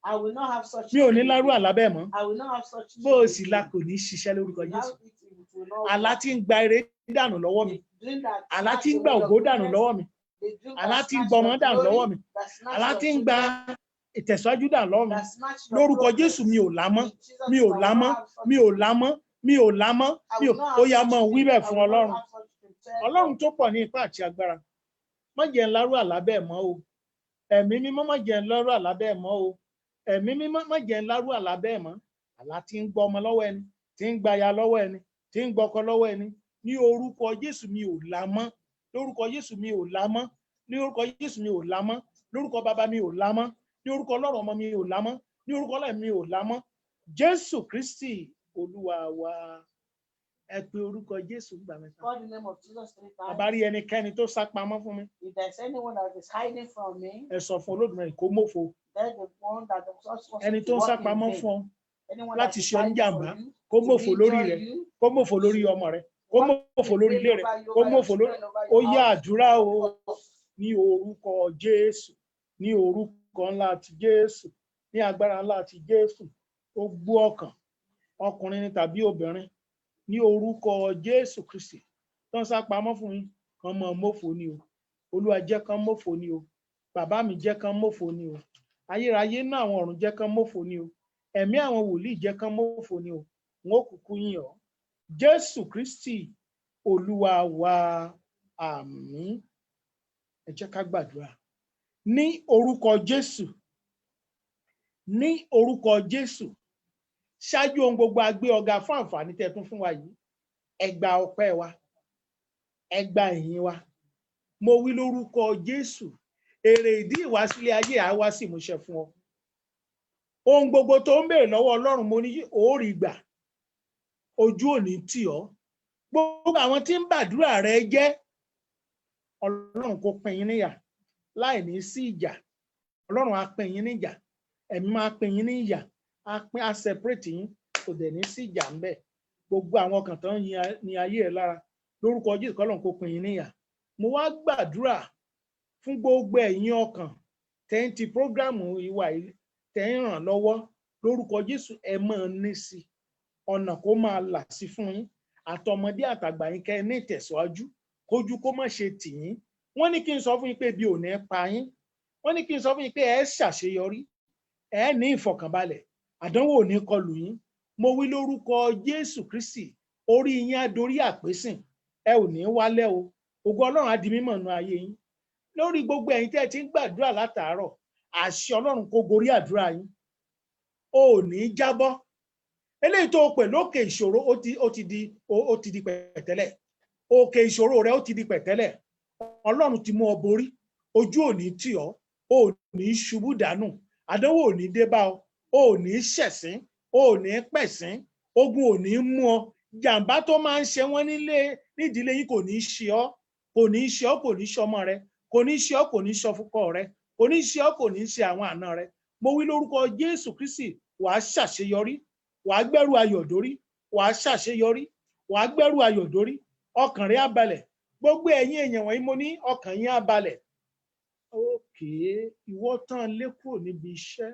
I will not have such. Mi ò ní dream lárú again. àlá bẹ́ẹ̀ mọ́. I will not have such. Bó o dream sì again. la kò ní ṣiṣẹ́ lórúkọ Without Jésù. it, it will will not àlá work. tí ń gba ire dànù lọ́wọ́ mi, The dream that àlá snatch tí ń gba away your ògo dànù goodness, lọ́wọ́ mi, the dream àlá that tí ń snatch gbọmọ your dànù glory, lọ́wọ́ mi, that snatch àlá your tí ń gba children, ìtẹ̀síwájú dànù lọ́wọ́ mi. that snatch your Lórúkọ progress. Jésù mi ò lámọ́, In Jesus' mi name, ò I will lámọ́, not have such mi ò dreams. lámọ́, mi ò lámọ́, I mi ò will not ó have yá such mọ́ wí dreams. bẹ́ẹ̀ I fún will not Ọlọ́run. have such dreams. Tell Ọlọ́run God. tó pọ̀ ní ipá àti agbára, má jẹ́ ń lárú àlá bẹ́ẹ̀ mọ́ o. Ẹ̀mí mímọ́ má jẹ́ ń lárú àlá bẹ́ẹ̀ mọ́ o. Ẹ̀mí mímọ́ má jẹ́ ń lárú àlá bẹ́ẹ̀ mọ́. Àlá tí ń gbọ́ ọmọ lọ́wọ́ ẹni, tí ń gbaya lọ́wọ́ ẹni, tí ń gbọ́kọ lọ́wọ́ ẹni. Ní orúkọ Jésù mi ò lámọ́. Lórúkọ Jésù mi ò lámọ́. Ní orúkọ Jésù mi ò lámọ́. Lórúkọ Baba mi ò lámọ́. Ní orúkọ Ọlọ́run ọmọ mi ò lámọ́. Ní orúkọ Ọlọ́run mi ò lámọ́. Jésù Kristi Olúwa wa. Ẹ pe orúkọ Jésù gbà mẹ́ta. Call the name of Jesus 3 times. Àbárí ẹnikẹ́ni tó sá pamọ́ fún mi. If there's anyone that is hiding from me, Ẹ sọ fún Olódùmarè kó mófo. then the one that is just Ẹni tó ń sá pamọ́ fún ọ anyone láti that is ṣe ọ ní hiding jàǹbá, from you, kó to mófo lórí injure rẹ, you, kó mófo lórí ọmọ rẹ, kó mófo lórí ilé rẹ, kó mófo lórí. Ó yá àdúrà o ní orúkọ Jésù, ní orúkọ ńlá ti Jésù, ní agbára ńlá ti Jésù. Ó gbọ́ ọkàn ọkùnrin ni tàbí obìnrin ní orúkọ Jésù Kristi tó ń sá pamọ́ fún yín, kàn mọ́ mófo ni o. Olúwa jẹ́ kán mófo ni o. Bàbá mi jẹ́ kán mófo ni o. Ayérayé náà àwọn ọ̀run jẹ́ kán mófo ni o. Ẹ̀mí àwọn wòlíì jẹ́ kán mófo ni o. Wọn ò kúkú yìn ọ́. Jésù Kristi Olúwa wa, àmín. Ẹ jẹ́ ká gbàdúrà. Ní orúkọ Jésù, ní orúkọ Jésù, ṣáájú ohun gbogbo a gbé ọ̀gá fún àǹfààní tẹ́ tún fún wa yìí. Ẹ gba ọpẹ́ wa, ẹ gba ìyìn wa. Mo wí lórúkọ Jésù, èrè ìdí ìwásílé ayé á wá sí ìmúṣẹ fún ọ. Ohun gbogbo tó ń béèrè lọ́wọ́ Ọlọ́run mo ní ó rí gbà. Ojú ò ní tì ọ́. Gbogbo àwọn tí ń bàdúrà rẹ jẹ́, Ọlọ́run kó pín yín níyà láì ní sí ìjà. Ọlọ́run á pín yín níjà. Ẹ̀mí máa pín yín níyà. Á separate yín, kò dẹ̀ ní sí ìjà ń bẹ̀. Gbogbo àwọn ọkàn tó ń yin ayé ẹ̀ lára, lórúkọ Jésù k'Ọlọ́run kó pín yín níyà. Mo wá gbàdúrà fún gbogbo ẹ̀yin ọkàn tẹ́ ń ti prógrámù ìwà yìí tẹ́ ń ràn lọ́wọ́. Lórúkọ Jésù ẹ máa ní sí ọ̀nà kó máa là sí fún yín. Àtọmọdé àtàgbà yín kẹ́ ẹ ní ìtẹ̀síwájú, kójú kó má ṣe tì yín. Wọ́n ní kí n sọ fún yín pé bí ò ní pa yín. Wọ́n ní kí n sọ fún yín pé ẹ ṣàṣeyọrí, ẹ ní ìfọ̀kànbalẹ̀, àdánwò ò ní kọlù yín. Mo wí lórúkọ Jésù Kristi, orí yín á dorí àpésìn, ẹ ò ní wálẹ̀ o. Ògo Ọlọ́run á di mímọ̀ nínú ayé yín. Lórí gbogbo ẹ̀yin tẹ́ ẹ ti ń gbàdúrà látàárọ̀, àṣẹ Ọlọ́run kó gorí àdúrà yín. O ò ní jábọ́. Eléyìí tó pè lókè ìṣòro ó ti di pẹ̀tẹ́lẹ̀. Òkè ìṣòro rẹ ó ti di pẹ̀tẹ́lẹ̀. Ọlọ́run ti mú ọ borí. Ojú ò ní tì ọ́, o ò ní ṣubú dànù. Àdánwò ò ní dé bá ọ, o ò ní ṣẹ̀sín, o ò ní pẹ̀sín, ogun ò ní mú ọ. Jàǹbá tó máa ń ṣe wọ́n nídìílé yín kò ní ṣe ọ́, kò ní ṣe ọ́, kò ní ṣe ọmọ rẹ, kò ní ṣe ọ́, kò ní ṣe ọkọ rẹ, kò ní ṣe ọ́, kò ní ṣe àwọn àna rẹ. Mo wí lórúkọ Jésù Kristi, wàá ṣàṣeyọrí, wàá gbẹ́rù ayọ̀ dórí, wàá ṣàṣeyọrí, wàá gbẹ́rù ayọ̀ dórí. Ọkàn rẹ á balẹ̀. Gbogbo ẹ̀yin èèyàn wọ̀nyí mo ní ọkàn yín á balẹ̀. Ókè, ìwọ tán lé kúrò níbi iṣẹ́.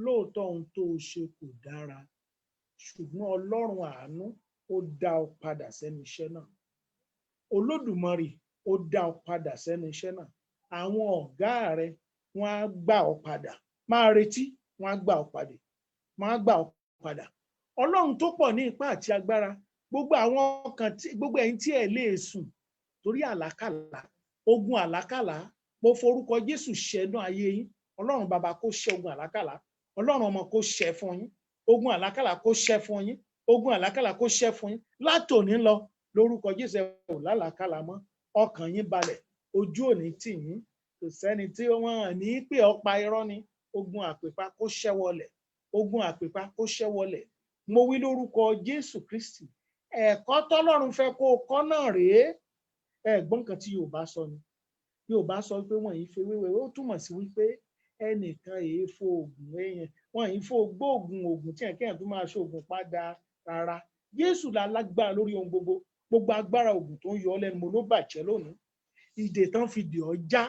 Lóòótọ́ ohun tó o ṣe kò dára, ṣùgbọ́n Ọlọ́run àánú ó dá ọ padà sẹ́nu iṣẹ́ náà. Olódùmarè ó dá ọ padà sẹ́nu iṣẹ́ náà. Àwọn ọ̀gá rẹ wọ́n á gbà ọ padà. Máa retí, wọ́n á gbà ọ padà. Wọ́n á gbà ọ padà. Ọlọ́run tó pọ̀ ní ipá àti agbára, gbogbo àwọn ọkàn gbogbo ẹ̀yin tí ẹ lè sùn torí àlákàlà, ogun àlákàlà, mo forúkọ Jésù ṣẹ́nu ayé yín. Ọlọ́run bàbá kó ṣẹ́ ogun àlákàlà. Ọlọ́run ọmọ kó ṣẹ́ fún yín. Ogun àlákàlà kó ṣẹ́ fún yín. Ogun àlákàlà kó ṣẹ́ fún yín. Látòní lọ, lórúkọ Jésù ẹ ò lálàkàlà mọ́. Ọkàn yín balẹ̀, ojú ò ní tì yín. Kò sẹ́ni tí wọ́n ní pé ọ̀pá irọ́ ni. Ogun àpèpá kó ṣẹ́ wọlẹ̀. Ogun àpèpá kó ṣẹ́ wọlẹ̀. Mo wí lórúkọ Jésù Kristi, ẹ̀kọ́ tọ́lọ́run fẹ́ kó kọ́ náà rèé. Ẹ̀gbọ́n nǹkan tí Yorùbá sọ ni. Yorùbá sọ pé wọ́n yìí fi wéwèé, ó túmọ̀ sí wípé ẹnìkan èé fo oògùn èèyàn, wọ́n yìí fo gbóògùn tí ẹ̀kẹ́yàn tó máa ṣe oògùn padà rárá. Jésù la lágbára lórí ohun gbogbo. Gbogbo agbára oògùn tó ń yọ ọ́ lẹ́nu mo ló bàjẹ́ lónìí. Ìdè tán fi dè ọ́ já,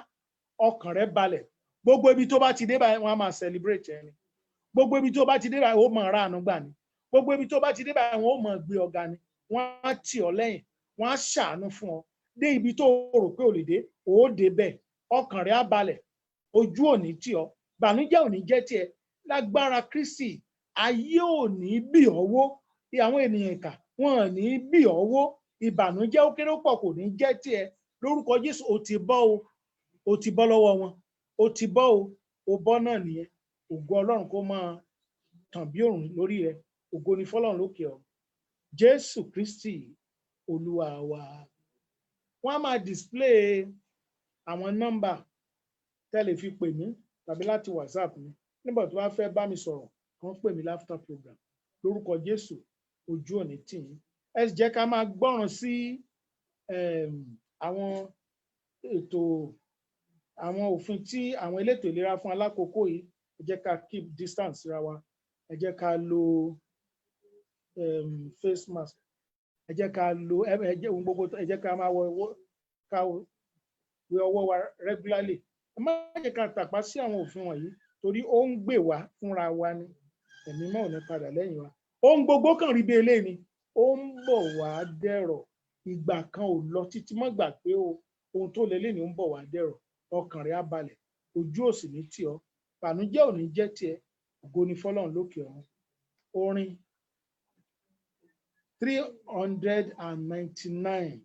ọkàn rẹ balẹ̀. Gbogbo ibi tó bá ti dé báyìí wọ́n á máa celebrate ẹni. Gbogbo ibi tó bá ti dé báyìí ó máa ráàánú gbà ni. Gbogbo ibi tó bá ti dé báyìí wọ́n ó máa gbé ọ̀gá ni. wọ́n á tì ọ́ lẹ́yìn, wọ́n á ṣàánú fún ọ dé ibi tó rò pé ò lè dé, ó dé bẹ́ẹ̀, ọkàn rẹ̀ á balẹ̀, ojú ò ní tì ọ́, bànújẹ́ ò ní jẹ́ tiẹ̀, lágbára Kristi ayé ò ní bì ọ́ wó, àwọn ènìyàn ìkà wọn ò ní bì ọ́ wó, ìbànújẹ́ ó kéré pọ̀ kò ní jẹ́ tiẹ̀, lórúkọ Jésù ó ti bọ́ o, ó ti bọ́ lọ́wọ́ wọn, ó ti bọ́ o, ó bọ́ náà nìyẹn. Ògo Ọlọ́run kó máa tàn bí òrùn lórí rẹ, ògo ni fọ́lọ́run lókè ọ̀run. Jésù Kristi Olúwa wa. Wọ́n á máa display àwọn nọ́mbà tẹ́lẹ̀ fi pè mí tàbí láti WhatsApp mi nígbà tó bá fẹ́ bá mi sọ̀rọ̀, kàn pè mí after program. Lórúkọ Jésù ojú òní tì yín. Ẹ jẹ́ ká máa gbọ́ràn sí àwọn ètò àwọn òfin tí àwọn elétò ìlera fún alákòókò yìí. Ẹ jẹ́ ká keep distance síra wa, ẹ jẹ́ ká lo face mask, ẹ jẹ́ ká lo ohun gbogbo, ẹ jẹ́ ká máa wẹ ọwọ́ wa regularly. Ẹ má jẹ́ ká tàpá sí àwọn òfin wọ̀nyí torí ó ń gbè wá fúnra wa ni, ẹ̀mí mọ́ ò ní padà lẹ́yìn wa. Ohun gbogbo kàn rí bí eléyìí ni, ó ń bọ̀ wá dẹ̀rọ̀, ìgbà kan ò lọ títí, mọ́ gbà pé ohun tó lé lẹ́ni ó ń bọ̀ wá dẹ̀rọ̀, ọkàn rẹ̀ á balẹ̀, ojú ò sì ní tì ọ́, bànújẹ́ ò ní jẹ́ tiẹ̀, ògo ni fọ́lọ́run lókè ọ̀run. Orin 399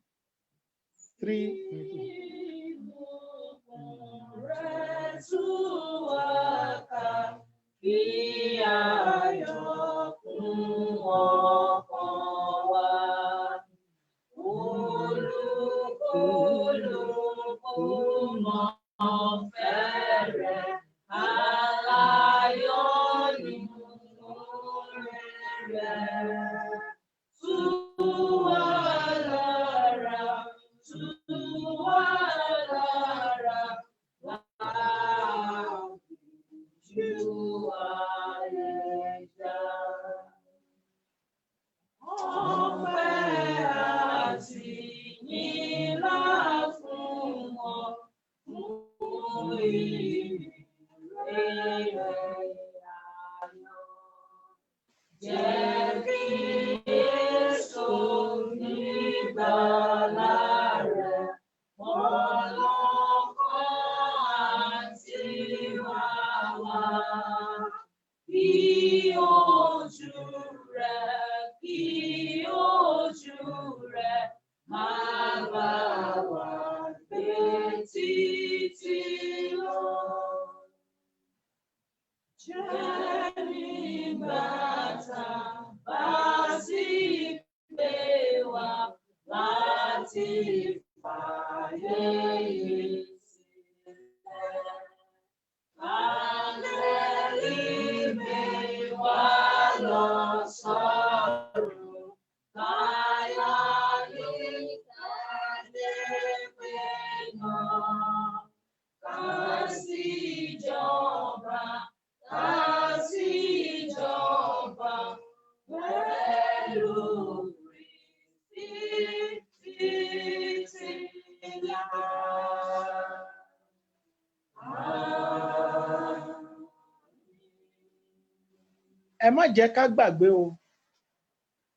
ẹ má jẹ́ ká gbàgbé o,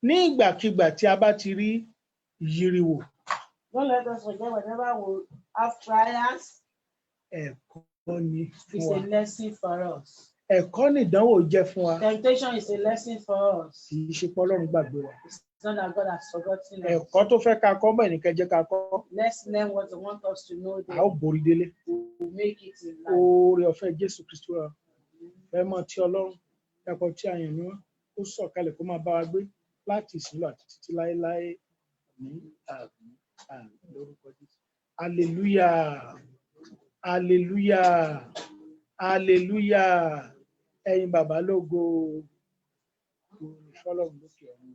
ní ìgbàkigbà tí a bá ti rí ìyíriwò. Don't let us forget whenever we have trials. Ẹ̀kọ́ ni fún It's wa. a lesson for us. Ẹ̀kọ́ ni ìdánwò jẹ́ fún wa. Temptation is a lesson for us. Kì í ṣe pé Ọlọ́run gbàgbé wa. It's not that God has forgotten us. Ẹ̀kọ́ tó fẹ́ ká kọ́ bẹ́ẹ̀ ni kẹ́ jẹ́ ká kọ́. Let's learn what He wants us to know. A ó borí délé. We'll make it in life. Oore ọ̀fẹ́ Jésù Kristi wa. Ẹ mọ̀ tí Ọlọ́run ẹ̀kọ́ tí a yàn ní wọn, ó sọ̀kalẹ̀ kó máa bá wa gbé láti ìsìn lọ àti títí láéláé. Àmín lórúkọ Jésù. Hallelujah. Hallelujah. Hallelujah. Ẹ̀yin bàbá lógo. Fọ́lọ́run lókè ọ̀run.